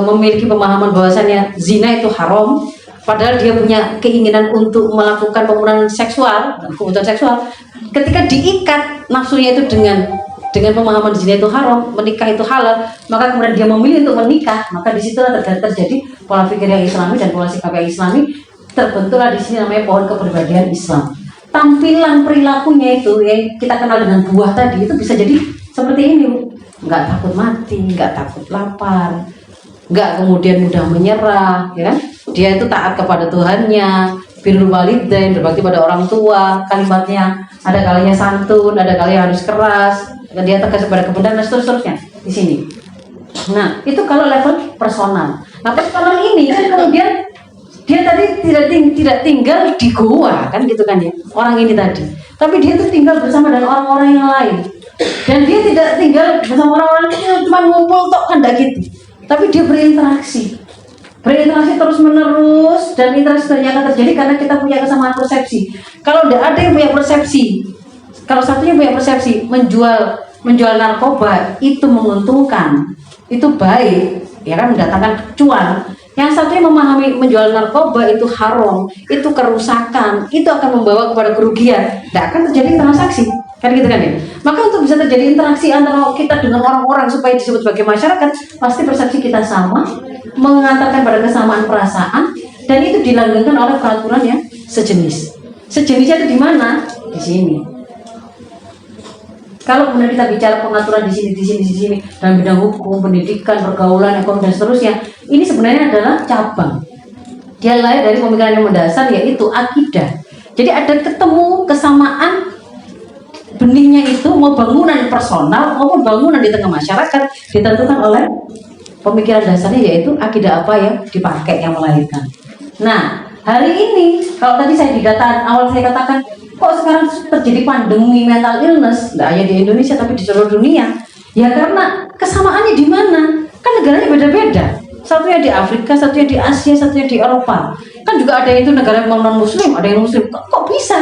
memiliki pemahaman bahwasannya zina itu haram, padahal dia punya keinginan untuk melakukan pembunuhan seksual, kebutuhan seksual. Ketika diikat nafsunya itu dengan pemahaman zina itu haram, menikah itu halal, maka kemudian dia memilih untuk menikah, maka di situ terjadi pola pikir yang Islami dan pola sikap yang Islami. Terbentuklah di sini namanya pohon kepribadian Islam. Tampilan perilakunya itu yang kita kenal dengan buah tadi itu bisa jadi seperti ini, nggak takut mati, nggak takut lapar, nggak kemudian mudah menyerah, ya kan? Dia itu taat kepada Tuhannya, birrul walidain, berbakti pada orang tua, kalimatnya ada kalinya santun, ada kalinya harus keras, dia tegas kepada kebenaran dan seterusnya di sini. Nah, itu kalau level personal. Nah, personal ini kan kemudian dia tadi tidak tinggal di goa, kan gitu kan ya, orang ini tadi. Tapi dia itu tinggal bersama dengan orang-orang yang lain. Dan dia tidak tinggal bersama orang-orang yang cuma ngumpul tok, kan enggak gitu. Tapi dia berinteraksi terus menerus, dan interaksi ternyata terjadi karena kita punya kesamaan persepsi. Kalau tidak ada yang punya persepsi, kalau satunya punya persepsi menjual narkoba itu menguntungkan, itu baik, ya kan, mendatangkan cuan. Yang satunya memahami menjual narkoba itu haram, itu kerusakan, itu akan membawa kepada kerugian, tidak akan terjadi transaksi, kan gitu kan ya. Maka untuk bisa terjadi interaksi antara kita dengan orang-orang supaya disebut sebagai masyarakat, pasti persepsi kita sama, mengantarkan pada kesamaan perasaan, dan itu dilanggengkan oleh peraturan yang sejenis. Sejenisnya itu di mana? Di sini. Kalau kemudian kita bicara pengaturan di sini dalam bidang hukum, pendidikan, pergaulan, ekonomi dan seterusnya, ini sebenarnya adalah cabang. Dia lahir dari pemikiran yang mendasar, yaitu akidah. Jadi ada ketemu kesamaan benihnya itu, mau bangunan personal maupun bangunan di tengah masyarakat ditentukan oleh pemikiran dasarnya, yaitu akidah apa yang dipakai yang melahirkan. Nah, hari ini kalau tadi saya di data awal saya katakan, kok sekarang terjadi pandemi mental illness, nggak hanya di Indonesia tapi di seluruh dunia, ya karena kesamaannya di mana? Kan negaranya beda-beda. Satunya di Afrika, satunya di Asia, satunya di Eropa. Kan juga ada itu negara yang non Muslim, ada yang Muslim. Kok bisa?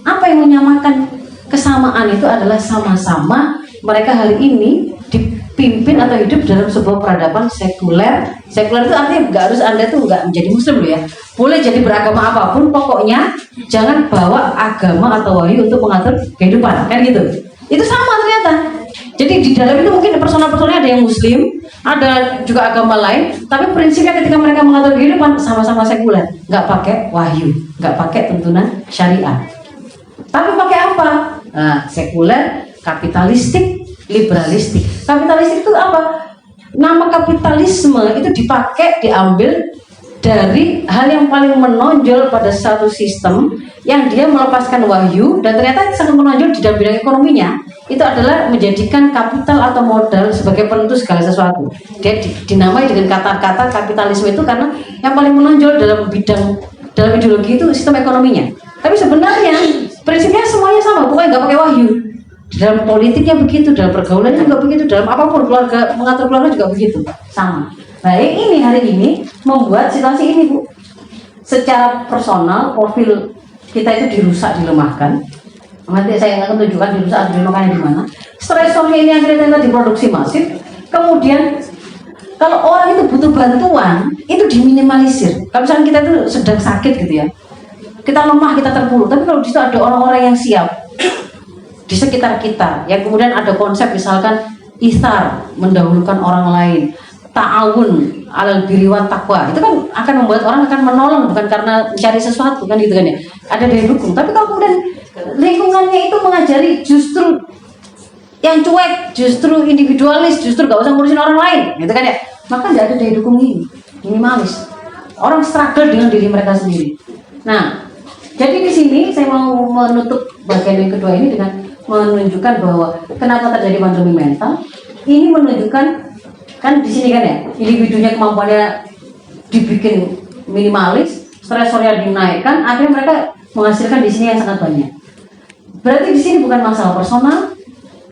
Apa yang menyamakan kesamaan itu adalah sama-sama mereka hari ini dipimpin atau hidup dalam sebuah peradaban sekuler. Sekuler itu artinya nggak harus Anda tuh nggak menjadi Muslim loh ya. Boleh jadi beragama apapun, pokoknya jangan bawa agama atau wahyu untuk mengatur kehidupan, kan gitu. Itu sama ternyata. Jadi di dalam itu mungkin personal-personalnya ada yang Muslim, ada juga agama lain, tapi prinsipnya ketika mereka mengatur kehidupan sama-sama sekuler, nggak pakai wahyu, nggak pakai tuntunan syariah. Tapi pakai apa? Nah, sekuler, kapitalistik, liberalistik. Kapitalistik itu apa? Nama kapitalisme itu dipakai, diambil dari hal yang paling menonjol pada satu sistem yang dia melepaskan wahyu, dan ternyata sangat menonjol di dalam bidang ekonominya. Itu adalah menjadikan kapital atau modal sebagai penentu segala sesuatu. Dia dinamai dengan kata-kata kapitalisme itu karena yang paling menonjol dalam ideologi itu sistem ekonominya. Tapi sebenarnya prinsipnya semuanya sama, pokoknya nggak pakai wahyu. Dalam politiknya begitu, dalam pergaulannya juga begitu, dalam apapun keluarga, mengatur keluarga juga begitu, sama. Nah, ini hari ini membuat situasi ini, Bu. Secara personal, profil kita itu dirusak, dilemahkan. Nanti saya akan tunjukkan dirusak atau dilemahkannya di mana. Stresornya ini akhirnya diproduksi masif. Kemudian kalau orang itu butuh bantuan, itu diminimalisir. Kalau misalnya kita itu sedang sakit gitu ya, kita lemah, kita terpuruk. Tapi kalau di situ ada orang-orang yang siap di sekitar kita, yang kemudian ada konsep misalkan ithar, mendahulukan orang lain, ta'awun alal birri wat taqwa, itu kan akan membuat orang akan menolong, bukan karena mencari sesuatu kan gitu kan ya, ada daya dukung. Tapi kalau kemudian lingkungannya itu mengajari justru yang cuek, justru individualis, justru gak usah ngurusin orang lain gitu kan ya, maka tidak ada daya dukung ini, minimalis. Orang struggle dengan diri mereka sendiri. Nah, jadi di sini saya mau menutup bagian yang kedua ini dengan menunjukkan bahwa kenapa terjadi pandemi mental. Ini menunjukkan kan di sini kan ya, individunya kemampuannya dibikin minimalis, stresornya dinaikkan, akhirnya mereka menghasilkan di sini yang sangat banyak. Berarti di sini bukan masalah personal,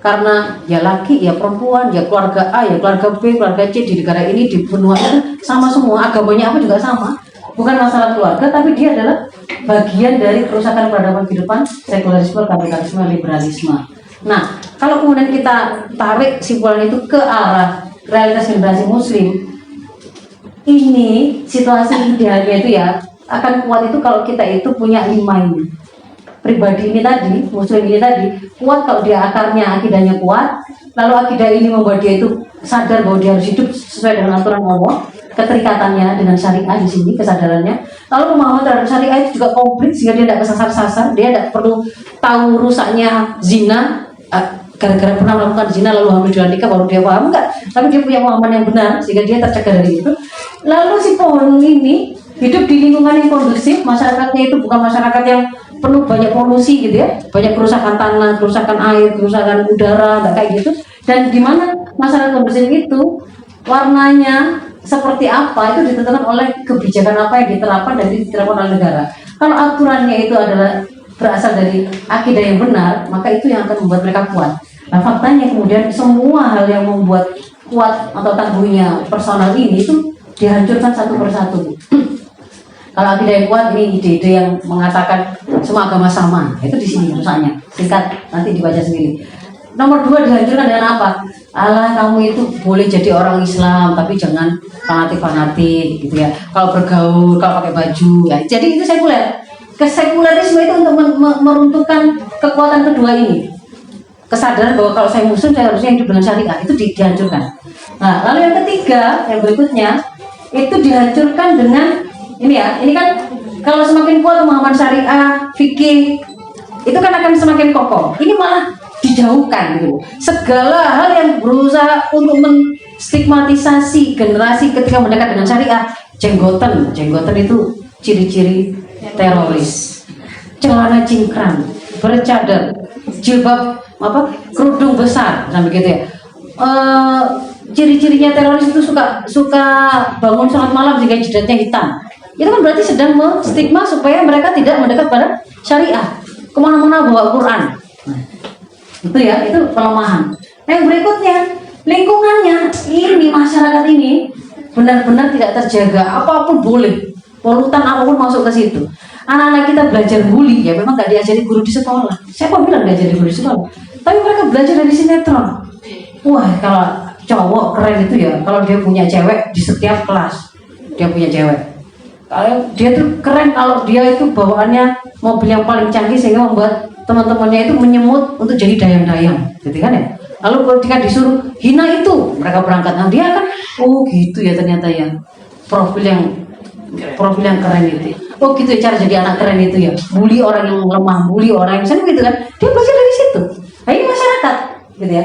karena ya laki, ya perempuan, ya keluarga A, ya keluarga B, keluarga C di negara ini, di benua itu sama semua, agamanya apa juga sama. Bukan masalah keluarga, tapi dia adalah bagian dari kerusakan peradaban kehidupan, sekularisme, kapitalisme, liberalisme. Nah, kalau kemudian kita tarik simpulan itu ke arah realitas generasi Muslim, ini situasi idealnya itu ya akan kuat itu kalau kita itu punya 5 ini. Pribadi ini tadi, Muslim ini tadi kuat kalau dia akarnya, akidahnya kuat, lalu akidah ini membuat dia itu sadar bahwa dia harus hidup sesuai dengan aturan Allah, keterikatannya dengan syariah di sini, kesadarannya. Lalu pemahaman terhadap syariah itu juga komplit sehingga dia tidak kesasar-sasar, dia tidak perlu tahu rusaknya zina, gara-gara pernah melakukan zina lalu hamil di luar nikah baru dia paham, enggak, tapi dia punya pemahaman yang benar sehingga dia tercegah dari itu. Lalu si pohon ini hidup di lingkungan yang kondusif, masyarakatnya itu bukan masyarakat yang penuh banyak polusi gitu ya, banyak kerusakan tanah, kerusakan air, kerusakan udara, enggak kayak gitu. Dan di mana masyarakat kondusif itu warnanya seperti apa itu ditentukan oleh kebijakan apa yang diterapkan dan diterapkan oleh negara. Kalau aturannya itu adalah berasal dari akidah yang benar, maka itu yang akan membuat mereka kuat. Nah, faktanya kemudian semua hal yang membuat kuat atau tangguhnya personal ini itu dihancurkan satu persatu. Kalau akidah yang kuat, ini ide-ide yang mengatakan semua agama sama, itu di sini rusaknya. Singkat, nanti dibaca sendiri. Nomor 2 dihancurkan dengan apa? Allah, kamu itu boleh jadi orang Islam, tapi jangan fanatik-fanatik gitu ya. Kalau bergaul, kalau pakai baju, ya. Jadi itu sekuler. Kesekulerisme itu untuk meruntuhkan kekuatan kedua ini. Kesadaran bahwa kalau saya Muslim, saya harusnya hidup dengan syariah, itu dihancurkan. Nah, lalu yang ketiga, yang berikutnya, itu dihancurkan dengan ini ya, ini kan kalau semakin kuat pemahaman syariah, fikih, itu kan akan semakin kokoh. Ini malah dijauhkan gitu. Segala hal yang berusaha untuk stigmatisasi generasi ketika mendekat dengan syariah. Jenggoten itu ciri-ciri teroris. Celana cingkrang, bercadar, jilbab kerudung besar, sampai gitu ya. Ciri-cirinya teroris itu suka bangun sholat malam jika jidatnya hitam. Itu kan berarti sedang menstigma supaya mereka tidak mendekat pada syariah. Kemana-mana bawa Quran. Itu ya, itu pelemahan. Yang berikutnya, lingkungannya ini, masyarakat ini benar-benar tidak terjaga. Apapun boleh, polutan apapun masuk ke situ. Anak-anak kita belajar bully, ya memang gak diajari guru di sekolah. Siapa bilang diajari guru di sekolah? Tapi mereka belajar dari sinetron. Wah, kalau cowok keren itu ya, kalau dia punya cewek di setiap kelas, dia punya cewek. Kalau dia tuh keren kalau dia itu bawaannya mobil yang paling canggih sehingga membuat teman-temannya itu menyemut untuk jadi dayang-dayang, gitu kan ya. Lalu ketika disuruh hina itu, mereka berangkat. Nah dia kan, oh gitu ya ternyata ya, profil yang keren itu. Oh gitu ya cara jadi anak keren itu ya. Bully orang yang lemah, bully orang yang misalnya gitu kan. Dia belajar dari situ. Nah ini masyarakat, gitu ya.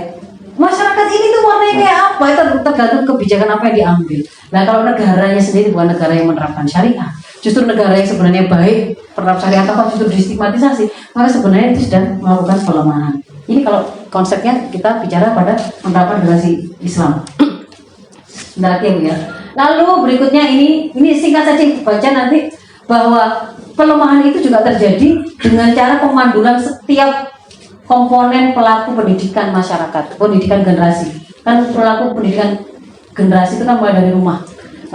Masyarakat ini tuh warnanya kayak apa? Itu tergantung kebijakan apa yang diambil. Nah kalau negaranya sendiri bukan negara yang menerapkan syariah, justru negara yang sebenarnya baik penerap syariah atau justru distigmatisasi, maka sebenarnya itu sudah melakukan pelemahan. Ini kalau konsepnya kita bicara pada penerapan generasi Islam. Sebentar lagi ya. Lalu berikutnya ini singkat saja baca nanti bahwa pelemahan itu juga terjadi dengan cara pemandulan setiap komponen pelaku pendidikan masyarakat, pendidikan generasi. Kan pelaku pendidikan generasi itu kan mulai dari rumah.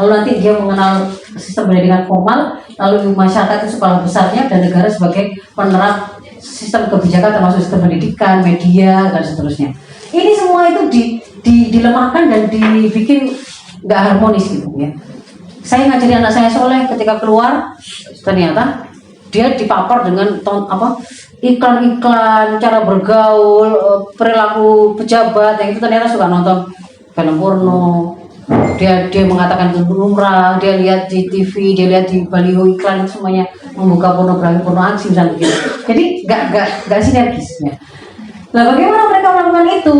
Lalu nanti dia mengenal sistem pendidikan formal, lalu masyarakat itu skala besarnya dan negara sebagai penerap sistem kebijakan termasuk sistem pendidikan, media dan seterusnya. Ini semua itu dilemahkan dan dibikin nggak harmonis gitu ya. Saya ngajari anak saya soleh ketika keluar ternyata dia dipapar dengan iklan-iklan, cara bergaul, perilaku pejabat yang itu ternyata suka nonton film porno. Dia mengatakan itu lumrah, dia lihat di TV, dia lihat di baliho iklan semuanya membuka pornografi, porno aksi misalnya gitu. Jadi nggak sinergis ya. Nah bagaimana mereka melakukan itu?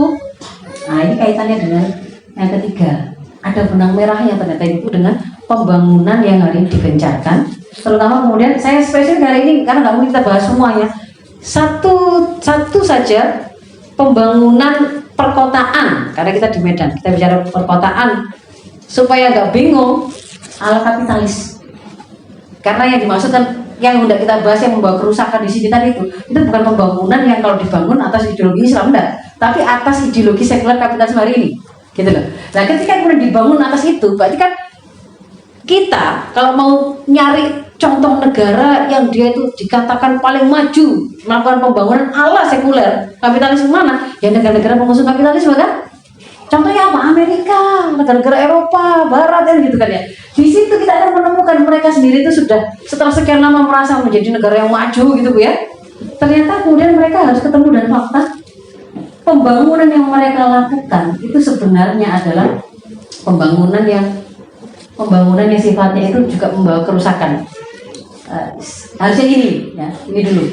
Nah ini kaitannya dengan yang ketiga. Ada benang merahnya ternyata itu dengan pembangunan yang hari ini digencarkan. Terutama kemudian saya spesifik hari ini karena nggak mungkin kita bahas semuanya. Satu saja pembangunan perkotaan, karena kita di Medan, kita bicara perkotaan supaya nggak bingung ala kapitalis. Karena yang dimaksudkan yang udah kita bahas yang membawa kerusakan di sini tadi itu bukan pembangunan yang kalau dibangun atas ideologi Islam enggak, tapi atas ideologi sekuler kapitalisme hari ini, gitu loh. Nah ketika kemudian dibangun atas itu, berarti kan kita kalau mau nyari contoh negara yang dia itu dikatakan paling maju melakukan pembangunan ala sekuler kapitalisme mana? Ya negara-negara pengusung kapitalisme kan? Contohnya apa? Amerika, negara-negara Eropa, Barat kan gitu kan ya. Di situ kita akan menemukan mereka sendiri itu sudah setelah sekian lama merasa menjadi negara yang maju gitu Bu ya. Ternyata kemudian mereka harus ketemu dan fakta pembangunan yang mereka lakukan itu sebenarnya adalah pembangunan yang sifatnya itu juga membawa kerusakan. Harusnya ini dulu.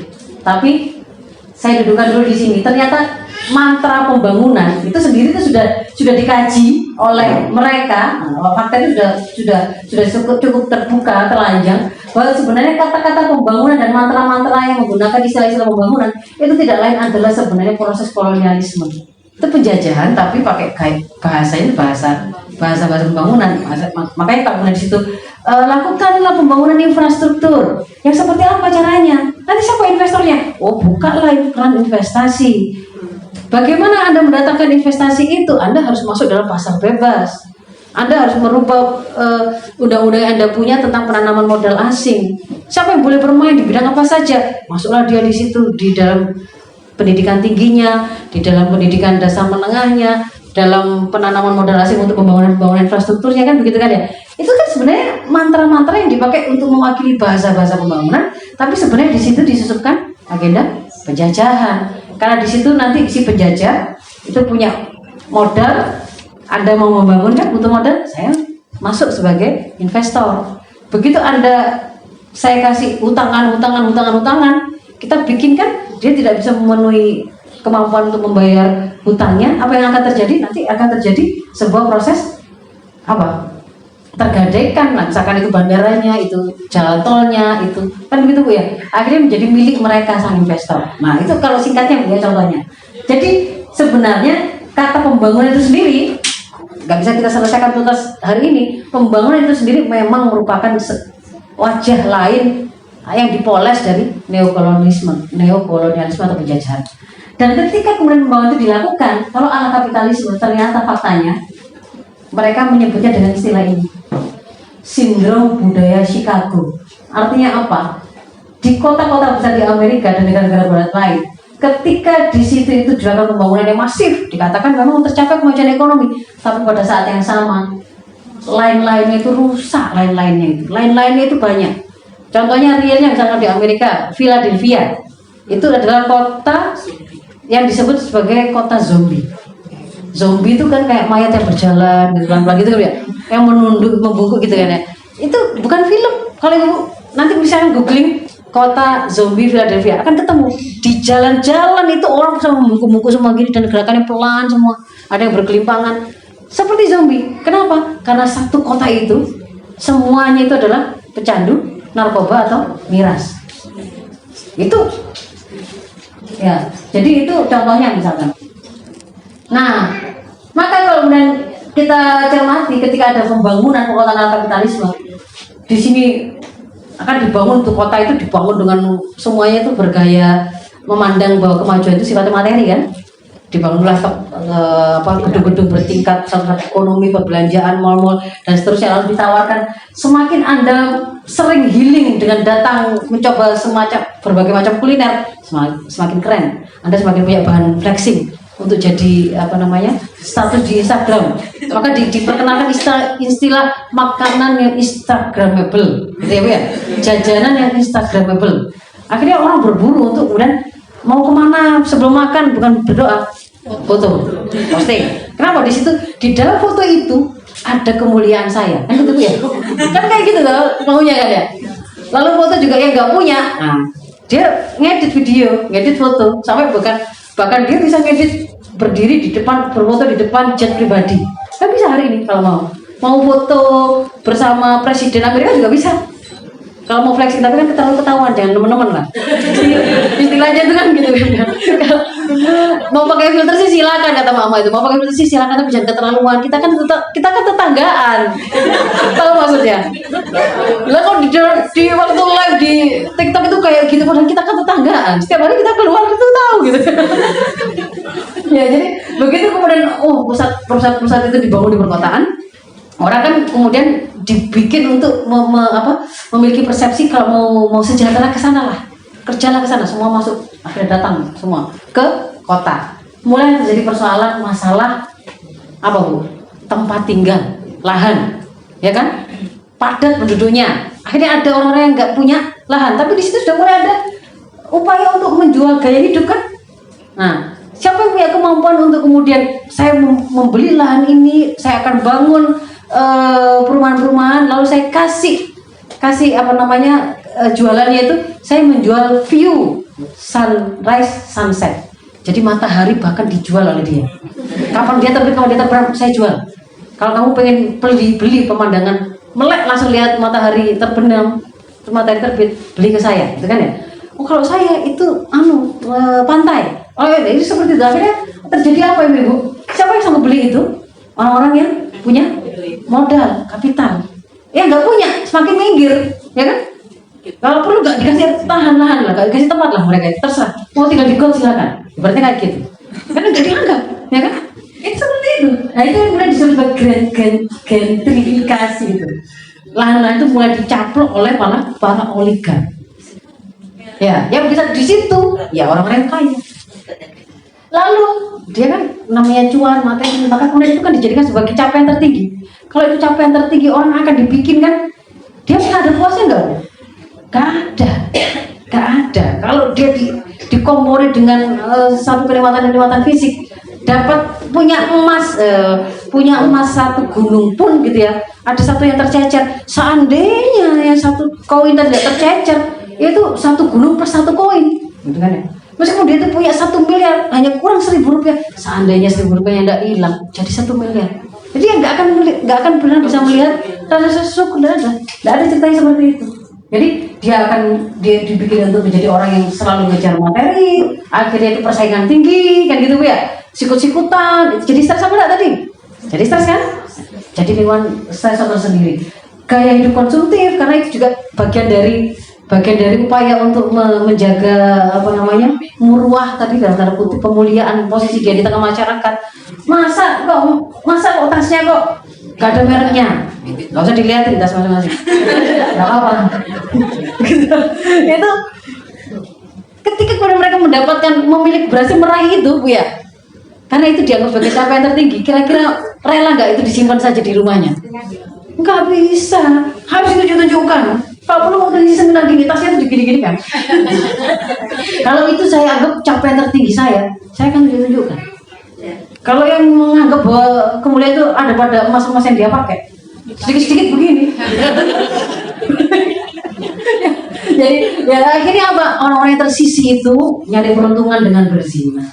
Tapi saya dudukan dulu di sini. Ternyata mantra pembangunan itu sendiri itu sudah dikaji oleh mereka. Fakta itu sudah cukup terbuka, telanjang bahwa sebenarnya kata-kata pembangunan dan mantra-mantra yang menggunakan istilah-istilah pembangunan itu tidak lain adalah sebenarnya proses kolonialisme. Itu penjajahan tapi pakai bahasa pembangunan. Makanya Pak Guna di situ lakukanlah pembangunan infrastruktur. Yang seperti apa caranya? Nanti siapa investornya? Oh, bukalah iklan investasi. Bagaimana Anda mendatangkan investasi itu? Anda harus masuk dalam pasar bebas. Anda harus merubah undang-undang yang Anda punya tentang penanaman modal asing. Siapa yang boleh bermain di bidang apa saja? Masuklah dia di situ, di dalam pendidikan tingginya, di dalam pendidikan dasar menengahnya, dalam penanaman modal asing untuk pembangunan infrastrukturnya kan begitu kan ya. Itu kan sebenarnya mantra-mantra yang dipakai untuk mewakili bahasa-bahasa pembangunan, tapi sebenarnya di situ disusupkan agenda penjajahan. Karena di situ nanti si penjajah itu punya modal, Anda mau membangun kan butuh modal, saya masuk sebagai investor. Begitu saya kasih utangan, kita bikin kan dia tidak bisa memenuhi kemampuan untuk membayar hutangnya, apa yang akan terjadi? Nanti akan terjadi sebuah proses apa? Tergadaikan, nah, misalkan itu bandaranya, itu jalan tolnya, itu kan begitu Bu ya. Akhirnya menjadi milik mereka sang investor. Nah itu kalau singkatnya Bu ya contohnya. Jadi sebenarnya kata pembangunan itu sendiri nggak bisa kita selesaikan tuntas hari ini. Pembangunan itu sendiri memang merupakan wajah lain yang dipoles dari neokolonialisme atau penjajahan. Dan ketika kemudian pembangunan itu dilakukan, kalau ala kapitalisme ternyata faktanya mereka menyebutnya dengan istilah ini, sindrom budaya Chicago. Artinya apa? Di kota-kota besar di Amerika dan negara-negara barat lain, ketika di situ itu dilakukan pembangunan yang masif, dikatakan memang tercapai kemajuan ekonomi, tapi pada saat yang sama lain-lainnya itu rusak, lain-lainnya itu banyak. Contohnya realnya misalnya di Amerika, Philadelphia itu adalah kota yang disebut sebagai kota zombie. Zombie itu kan kayak mayat yang berjalan gitu pelan-pelan gitu ya, yang menunduk, membungkuk gitu kan ya. Itu bukan film. Kalau ibu nanti misalnya googling kota zombie Philadelphia akan ketemu di jalan-jalan itu orang bisa membungkuk-bungkuk semua gini dan gerakannya pelan semua, ada yang berkelimpangan seperti zombie. Kenapa? Karena satu kota itu semuanya itu adalah pecandu narkoba atau miras. Itu ya, jadi itu contohnya misalkan. Nah, maka kalau kemudian kita cermati ketika ada pembangunan kota kapitalisme, di sini akan dibangun tuh kota itu dibangun dengan semuanya itu bergaya memandang bahwa kemajuan itu sifatnya materi kan. Dibangunlah gedung-gedung bertingkat, salah ekonomi, perbelanjaan, mal-mal dan seterusnya, lalu ditawarkan. Semakin Anda sering healing dengan datang mencoba semacam berbagai macam kuliner, semakin keren. Anda semakin punya bahan flexing untuk jadi status di Instagram. Maka diperkenalkan istilah makanan yang instagramable, gitu ya, jajanan yang instagramable. Akhirnya orang berburu untuk kemudian mau kemana sebelum makan, bukan berdoa, foto, posting. Kenapa? Di situ di dalam foto itu ada kemuliaan saya, kan gitu ya, kan kayak gitu loh maunya kan ya. Lalu foto juga yang nggak punya, nah, dia ngedit video, ngedit foto, sampai bahkan dia bisa ngedit berdiri di depan, berfoto di depan jet pribadi. Kan bisa hari ini kalau mau foto bersama Presiden Amerika juga bisa. Kalau mau flexing tapi kan ketahuan, jangan teman-teman lah. Istilahnya itu kan gitu kan. Mau pakai filter sih silakan kata mama itu. Mau pakai filter sih silakan tapi jangan keterlaluan. Kita kan tetanggaan. Tahu maksudnya? Lah kalau di waktu live di TikTok itu kayak gitu, padahal kita kan tetanggaan. Setiap hari kita keluar itu tahu gitu. Ya jadi begitu kemudian perusahaan itu dibangun di perkotaan, orang kan kemudian dibikin untuk memiliki persepsi kalau mau sejahtera ke sana lah, kerjalah ke sana, semua masuk, akhirnya datang semua ke kota. Mulai terjadi persoalan masalah apa Bu? Tempat tinggal, lahan, ya kan? Padat penduduknya. Akhirnya ada orang-orang yang nggak punya lahan, tapi di situ sudah mulai ada upaya untuk menjual gaya hidup kan? Nah, siapa yang punya kemampuan untuk kemudian saya membeli lahan ini, saya akan bangun perumahan-perumahan, lalu saya kasih jualannya itu saya menjual view sunrise sunset. Jadi matahari bahkan dijual oleh dia. Kapan dia terbit, kalau dia terbenam saya jual. Kalau kamu pengen beli pemandangan melek langsung lihat matahari terbenam, matahari terbit, beli ke saya, gitu kan ya? Oh kalau saya itu pantai. Oh ya, ini seperti itu. Akhirnya terjadi apa ya Ibu? Siapa yang sanggup beli itu? Orang-orang yang punya modal, kapital. Ya nggak punya, semakin minggir, ya kan? Kalau perlu nggak dikasih tahan lah, nggak dikasih tempat lah mereka, terserah. Mau tinggal di got silakan. Berarti kayak gitu. Karena nggak dianggap, ya kan? Itu seperti itu. Nah itu yang mulai disebut sebagai gentrifikasi itu. Lahan-lahan itu mulai dicaplok oleh para oligark. Ya, yang bisa di situ, ya orang-orang kaya. Lalu dia kan namanya cuan materi, maka kemudian itu kan dijadikan sebagai capaian tertinggi. Kalau itu capaian tertinggi, orang akan dibikin kan, dia pernah ada puasnya enggak? Gak ada. Kalau dia dikompori dengan satu kenikmatan fisik, dapat punya emas satu gunung pun gitu ya, ada satu yang tercecer. Seandainya yang satu koin tidak tercecer, itu satu gunung per satu koin, gitu kan ya? Meskipun dia itu punya 1 miliar, hanya kurang 1.000 rupiah. Seandainya 1.000 rupiah yang tidak hilang, jadi 1 miliar. Jadi yang nggak akan pernah bisa melihat rasa syukur, tidak ada ceritanya seperti itu. Jadi dia dibikin untuk menjadi orang yang selalu ngejar materi, akhirnya itu persaingan tinggi, kan gitu ya. Sikut-sikutan, jadi stres apa enggak tadi? Jadi stres kan? Jadi lingkungan stres tersendiri. Gaya hidup konsumtif karena itu juga bagian dari upaya untuk menjaga muruah tadi dalam tanda kutip pemuliaan posisi dia di tengah masyarakat. Masa kok tasnya kok gak ada mereknya, gak usah dilihatin tas masing-masing, gak apa-apa. Itu ketika mereka memiliki berhasil meraih itu Bu ya, karena itu dianggap sebagai capaian tertinggi. Kira-kira rela nggak itu disimpan saja di rumahnya? Nggak bisa, harus ditunjukkan. Kalau perlu waktu di seminar gini, tasnya itu gini-gini kan. Kalau itu saya anggap capaian tertinggi saya akan ditunjukkan. Kalau yang menganggap bahwa kemuliaan itu ada pada emas-emas yang dia pakai, sedikit-sedikit begini. Jadi ya akhirnya apa? Orang-orang yang tersisi itu nyari peruntungan dengan berzina,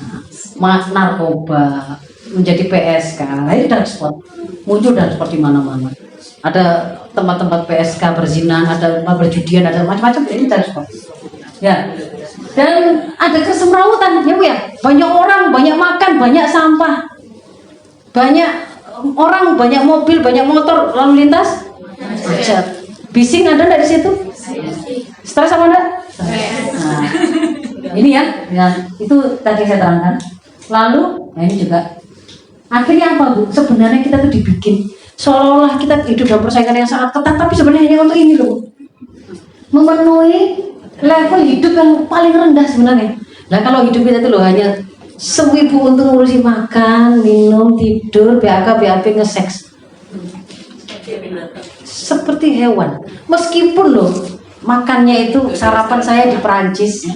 narkoba, menjadi PSK. Nah, itu dark spot, muncul dark spot di mana-mana. Ada tempat-tempat PSK berzina, ada tempat berjudian, ada macam-macam. Ini dark spot. Ya. Dan ada kesemrawutan ya Bu ya. Banyak orang, banyak makan, banyak sampah. Banyak orang, banyak mobil, banyak motor lalu lintas. Macet. Bising ada enggak di situ? Stres apa enggak? Nah, ini ya, itu tadi saya terangkan. Lalu, nah ini juga akhirnya apa Bu? Sebenarnya kita tuh dibikin seolah-olah kita hidup dalam persaingan yang sangat ketat, tapi sebenarnya hanya untuk ini loh, memenuhi level hidup yang paling rendah sebenarnya. Nah kalau hidup kita itu loh hanya sewibu untuk ngurusi makan, minum, tidur, BAK, BAP, nge-seks seperti hewan. Meskipun loh makannya itu sarapan saya di Perancis,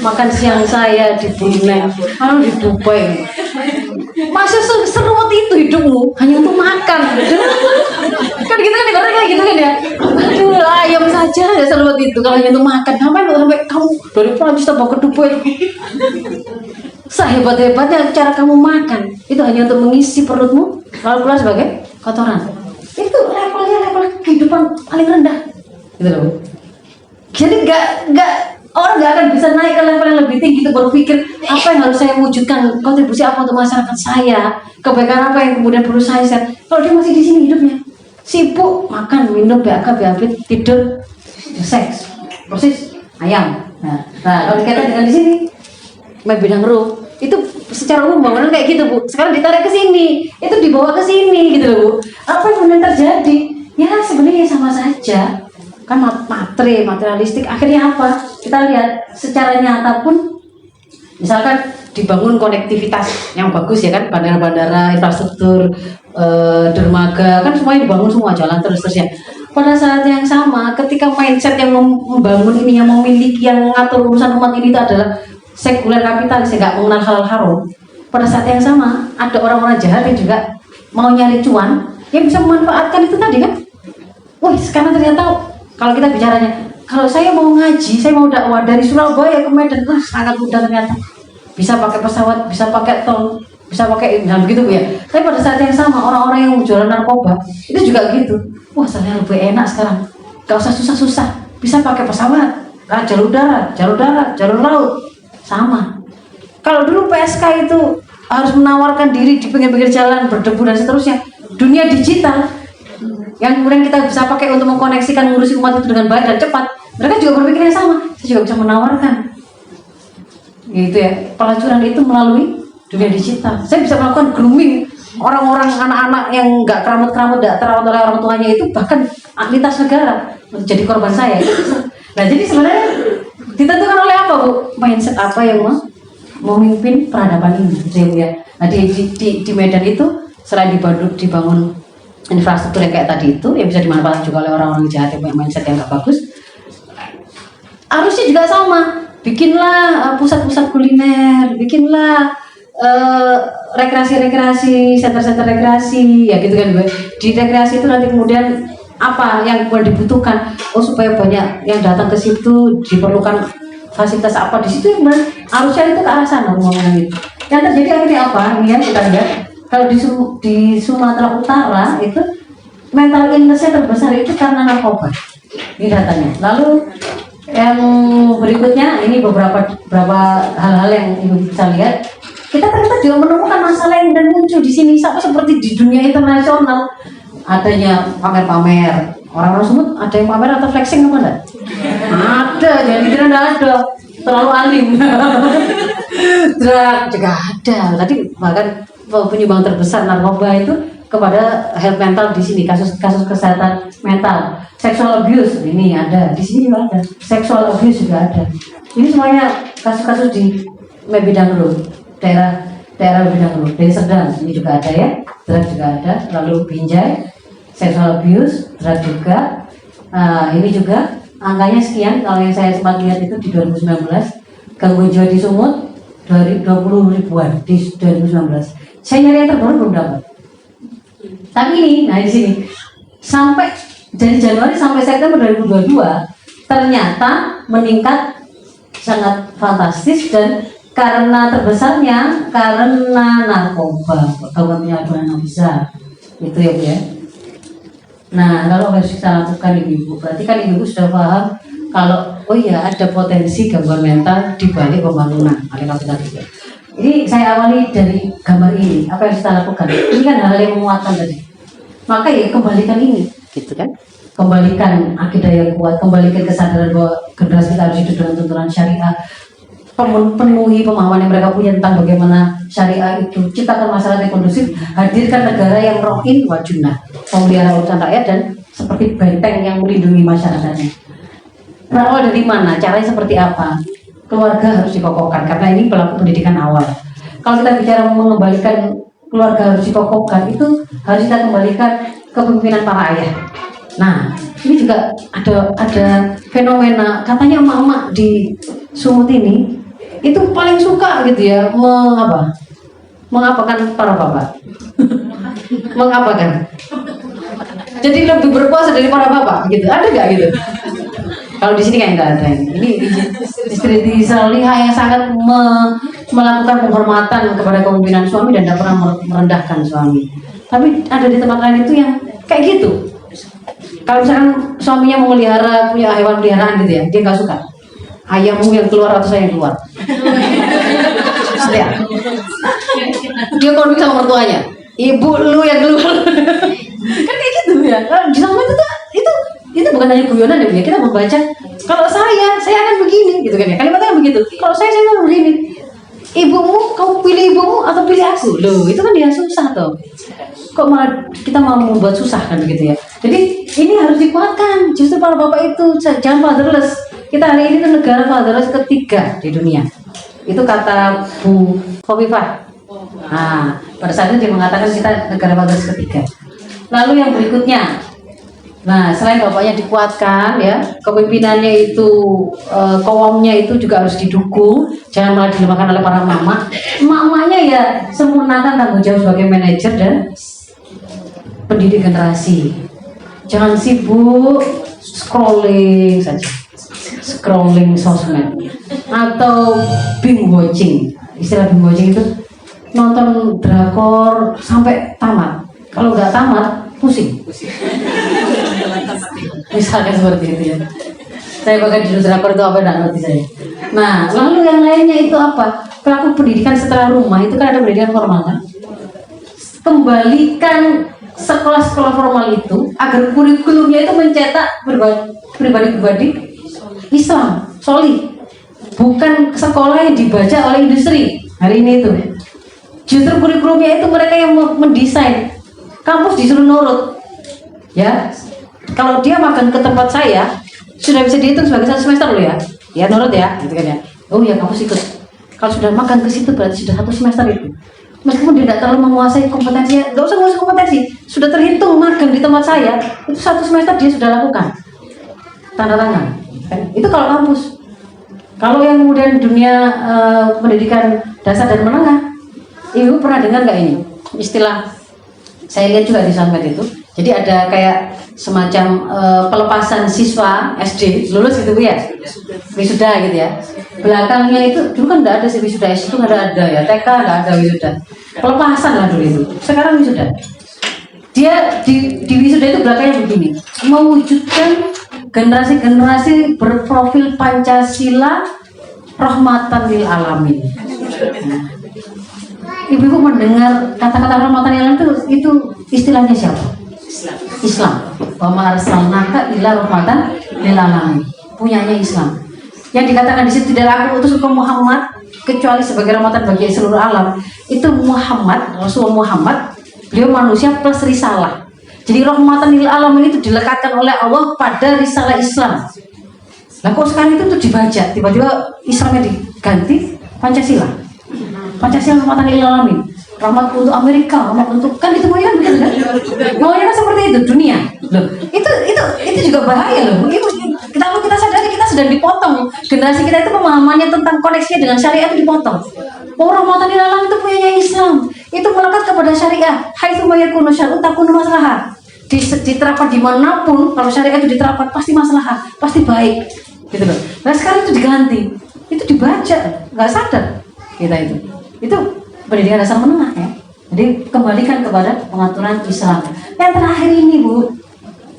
makan siang saya di Brunei, lalu di Dubai. Masa seruat itu hidupmu hanya untuk makan? Kan gitu kan ibaratnya kayak gitu kan ya. Aduh, ayam saja ya seruat itu kalau hanya untuk makan. Sampai kamu dari Perancis tambah ke Dubai. Sehebat-hebatnya cara kamu makan itu hanya untuk mengisi perutmu, lalu keluar sebagai kotoran. Itu level kehidupan paling rendah. Gitu loh. Jadi orang nggak akan bisa naik ke level yang lebih tinggi itu berpikir apa yang harus saya wujudkan, kontribusi apa untuk masyarakat saya, kebaikan apa yang kemudian perlu saya share. Kalau dia masih di sini hidupnya sibuk makan, minum, BAK, BAB, tidur, seks, persis ayam. Nah kalau kita dengan di sini bidang ruh itu secara umum bangunan kayak gitu Bu. Sekarang ditarik ke sini, itu dibawa ke sini gitu loh Bu. Apa yang terjadi? Ya sebenarnya sama saja. Kan materialistik, akhirnya apa? Kita lihat secara nyata pun misalkan dibangun konektivitas yang bagus ya kan, bandara-bandara, infrastruktur, dermaga, kan semuanya dibangun semua, jalan terus-terusnya. Pada saat yang sama ketika mindset yang membangun ini, yang memiliki, yang mengatur urusan umat ini itu adalah sekuler kapitalis yang gak mengenal halal haram, pada saat yang sama ada orang-orang jahat yang juga mau nyari cuan yang bisa memanfaatkan itu tadi kan. Wah sekarang ternyata kalau kita bicaranya, kalau saya mau ngaji, saya mau dakwah dari Surabaya ke Medan, sangat mudah ternyata. Bisa pakai pesawat, bisa pakai tol, bisa pakai nah begitu Bu ya. Tapi pada saat yang sama orang-orang yang jualan narkoba itu juga gitu. Wah saya lebih enak sekarang, gak usah susah-susah, bisa pakai pesawat, jalur darat, jalur laut, sama. Kalau dulu PSK itu harus menawarkan diri di pinggir-pinggir jalan, berdebu dan seterusnya. Dunia digital yang kemudian kita bisa pakai untuk mengkoneksikan ngurusi umat itu dengan baik dan cepat, mereka juga berpikir yang sama. Saya juga bisa menawarkan gitu ya, pelacuran itu melalui dunia digital. Saya bisa melakukan grooming orang-orang, anak-anak yang nggak keramat-keramat, nggak terawat oleh orang tuanya itu, bahkan lintas negara untuk jadi korban saya. Nah jadi sebenarnya ditentukan oleh apa Bu? Mindset apa yang memimpin peradaban ini gitu ya. Nah di Medan itu selain dibangun infrastruktur yang kayak tadi itu yang bisa dimanfaatkan juga oleh orang-orang jahat yang punya mindset yang nggak bagus, harusnya juga sama. Bikinlah pusat-pusat kuliner, bikinlah rekreasi, center-center rekreasi, ya gitu kan gue. Di rekreasi itu nanti kemudian apa yang dibutuhkan? Oh supaya banyak yang datang ke situ diperlukan fasilitas apa di situ, arusnya itu ke arah sana ngomongnya itu. Yang terjadi akhirnya apa? Ini ya kita lihat, kalau di Sumatera Utara itu mental illness-nya terbesar itu karena narkoba. Ini datanya. Lalu yang berikutnya ini beberapa hal-hal yang ibu bisa lihat. Kita ternyata juga menemukan masalah yang dan muncul di sini sama seperti di dunia internasional. Adanya pamer-pamer. Orang-orang Sumut ada yang pamer atau flexing apa enggak? Ada, jangan dikira enggak ada. Terlalu alim. Drug juga ada. Tadi bahkan penyumbang terbesar narkoba itu kepada health mental di sini, kasus kesehatan mental. Sexual abuse ini ada, di sini juga ada. Sexual abuse juga ada. Ini semuanya kasus-kasus di Bidang Road, daerah Bidang Road, dari Serdang ini juga ada ya, drug juga ada. Lalu Binjai, sexual abuse, drug juga. Ini juga angkanya sekian. Kalau yang saya sempat lihat itu di 2019, gangguan jiwa di Sumut 20 ribuan di 2019. Saya nyari yang terbaru belum dapat. Tapi ini, nah di sini sampai dari Januari sampai September 2022 ternyata meningkat sangat fantastis, dan karena terbesarnya karena narkoba, gangguan penyalahgunaan narkoba itu ya Bu ya. Nah, kalau harus kita lakukan ibu, berarti kan ibu sudah paham kalau oh iya ada potensi gangguan mental di balik pembangunan tadi. Jadi saya awali dari gambar ini, apa yang kita lakukan? Ini kan hal yang menguatkan tadi. Maka ya kembalikan ini, gitu kan? Kembalikan akidah yang kuat, kembalikan kesadaran bahwa generasi kita harus hidup dengan tuntunan syariah. Penuhi pemahaman yang mereka punya tentang bagaimana syariah itu, ciptakan masyarakat yang kondusif, hadirkan negara yang rohin wajunah, memelihara urusan rakyat dan seperti benteng yang melindungi masyarakatnya. Berawal dari mana? Caranya seperti apa? Keluarga harus dikokohkan karena ini pelaku pendidikan awal. Kalau kita bicara mengembalikan keluarga harus dikokohkan, itu harus kita kembalikan kepemimpinan para ayah. Nah, ini juga ada fenomena katanya emak-emak di Sumut ini itu paling suka gitu ya mengapakan para bapak. Mengapakan. Jadi lebih berkuasa dari para bapak gitu. Ada nggak gitu? Kalau di sini kayak nggak ada ini. Ini istri Salihah yang sangat melakukan penghormatan kepada kepemimpinan suami dan tidak pernah merendahkan suami. Tapi ada di tempat lain itu yang kayak gitu. Kalau misalkan suaminya mau melihara, punya hewan peliharaan gitu ya, dia nggak suka. Ayammu yang keluar atau saya yang keluar? Lihat. Dia konflik sama mertuanya. Ibu lu yang keluar. Kan kayak gitu ya. Di sana itu bukan hanya guyonan ya, kita membaca kalau saya akan begini gitu kan ya, kalimatnya begitu. Kalau saya akan begini. Ibumu, kamu pilih ibumu atau pilih aku? Loh, itu kan dia susah toh. Kok malah kita mau membuat susah kan begitu ya. Jadi ini harus dikuatkan. Justru para bapak itu jangan fatherless. Kita hari ini tuh negara fatherless ketiga di dunia. Itu kata Bu Khofifah. Nah, pada saat itu dia mengatakan kita negara fatherless ketiga. Lalu yang berikutnya, nah selain bapaknya dikuatkan ya, kepemimpinannya itu kawamnya itu juga harus didukung, jangan malah dilemahkan oleh para mama. Mamanya ya sempurnakan tanggung jawab sebagai manajer dan pendidik generasi. Jangan sibuk scrolling saja, scrolling sosmed atau binge watching. Istilah binge watching itu nonton drakor sampai tamat. Kalau nggak tamat pusing. Misalkan seperti itu ya. Saya bahkan di drakor itu apa enggak ngerti saya. Nah, lalu yang lainnya itu apa? Pelaku pendidikan setelah rumah itu kan ada pendidikan formal kan? Kembalikan sekolah-sekolah formal itu agar kurikulumnya itu mencetak pribadi-pribadi Islam, solid. Bukan sekolah yang dibaca oleh industri. Hari ini itu. Justru kurikulumnya itu mereka yang mendesain. Kampus disuruh nurut. Ya. Kalau dia makan ke tempat saya, sudah bisa dihitung sebagai 1 semester loh ya. Ya nurut ya, gitu kan ya. Oh ya kampus ikut. Kalau sudah makan ke situ berarti sudah 1 semester itu. Meskipun dia tidak terlalu menguasai kompetensinya, nggak usah menguasai kompetensi, sudah terhitung magang di tempat saya, itu 1 semester dia sudah lakukan. Tanda tangan. Itu kalau kampus. Kalau yang kemudian dunia pendidikan dasar dan menengah, ibu pernah dengar nggak ini istilah? Saya lihat juga di sosmed itu. Jadi ada kayak semacam pelepasan siswa SD lulus gitu Bu ya, wisuda gitu ya. Belakangnya itu dulu kan nggak ada sih wisuda, SD itu nggak ada ya, TK nggak ada wisuda, pelepasan lah dulu itu. Sekarang wisuda, dia di wisuda itu belakangnya begini, mewujudkan generasi-generasi berprofil Pancasila rahmatan lil alamin. Nah, ibu-ibu mendengar kata-kata rahmatan lil alamin itu istilahnya siapa? Islam. Wa ma arsalnaka illa rahmatan lil alamin. Punyanya Islam. Yang dikatakan di situ tidak aku utus engkau Muhammad kecuali sebagai rahmatan bagi seluruh alam. Itu Muhammad, Rasulullah Muhammad, beliau manusia plus risalah. Jadi rahmatan lil alamin itu dilekatkan oleh Allah pada risalah Islam. Nah kok sekarang itu tuh dibaca, tiba-tiba Islamnya diganti Pancasila. Pancasila rahmatan lil alamin. Rahmat untuk Amerika, rahmat untuk kan itu maunya begitu kan? Maunya kan seperti itu dunia. Loh, itu juga bahaya loh. Itu kita sadari kita sedang dipotong. Generasi kita itu pemahamannya tentang koneksinya dengan syariat itu dipotong. Oh, rahmatan lil alamin itu punyanya Islam. Itu melekat kepada syariah. Haitsu mayakunu syar'u takunu maslahah. Diterapkan dimanapun, kalau syariat itu diterapkan pasti maslahah, pasti baik. Gitu loh. Nah sekarang itu diganti. Itu dibaca, nggak sadar kita itu. Itu pendidikan dasar menengah ya. Jadi kembalikan kepada pengaturan Islam. Yang terakhir ini Bu,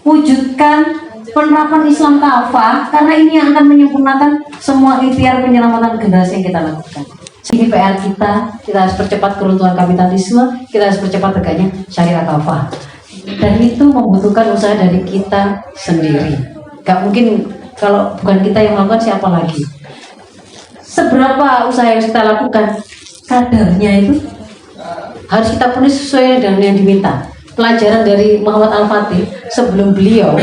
wujudkan penerapan Islam kafah karena ini yang akan menyempurnakan semua ikhtiar penyelamatan generasi yang kita lakukan. Ini PR kita harus percepat keruntuhan kapitalisme, kita harus percepat tegaknya syariah kafah. Dan itu membutuhkan usaha dari kita sendiri. Gak mungkin kalau bukan kita yang melakukan, siapa lagi? Seberapa usaha yang kita lakukan, kadarnya itu harus kita penuhi sesuai dengan yang diminta. Pelajaran dari Muhammad Al-Fatih sebelum beliau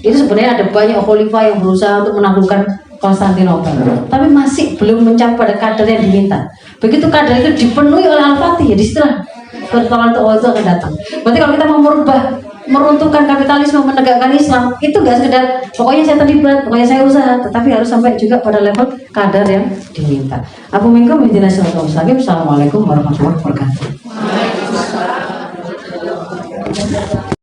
itu sebenarnya ada banyak khalifah yang berusaha untuk menaklukkan Konstantinopel, tapi masih belum mencapai pada kadar yang diminta. Begitu kadar itu dipenuhi oleh Al-Fatih, ya disitulah pertolongan Allah itu akan datang. Berarti kalau kita mau meruntuhkan kapitalisme, menegakkan Islam, itu nggak sekedar pokoknya saya terlibat, pokoknya saya usaha, tetapi harus sampai juga pada level kadar yang diminta. Aku minkum ihdinas siratal mustaqim. Assalamualaikum warahmatullahi wabarakatuh.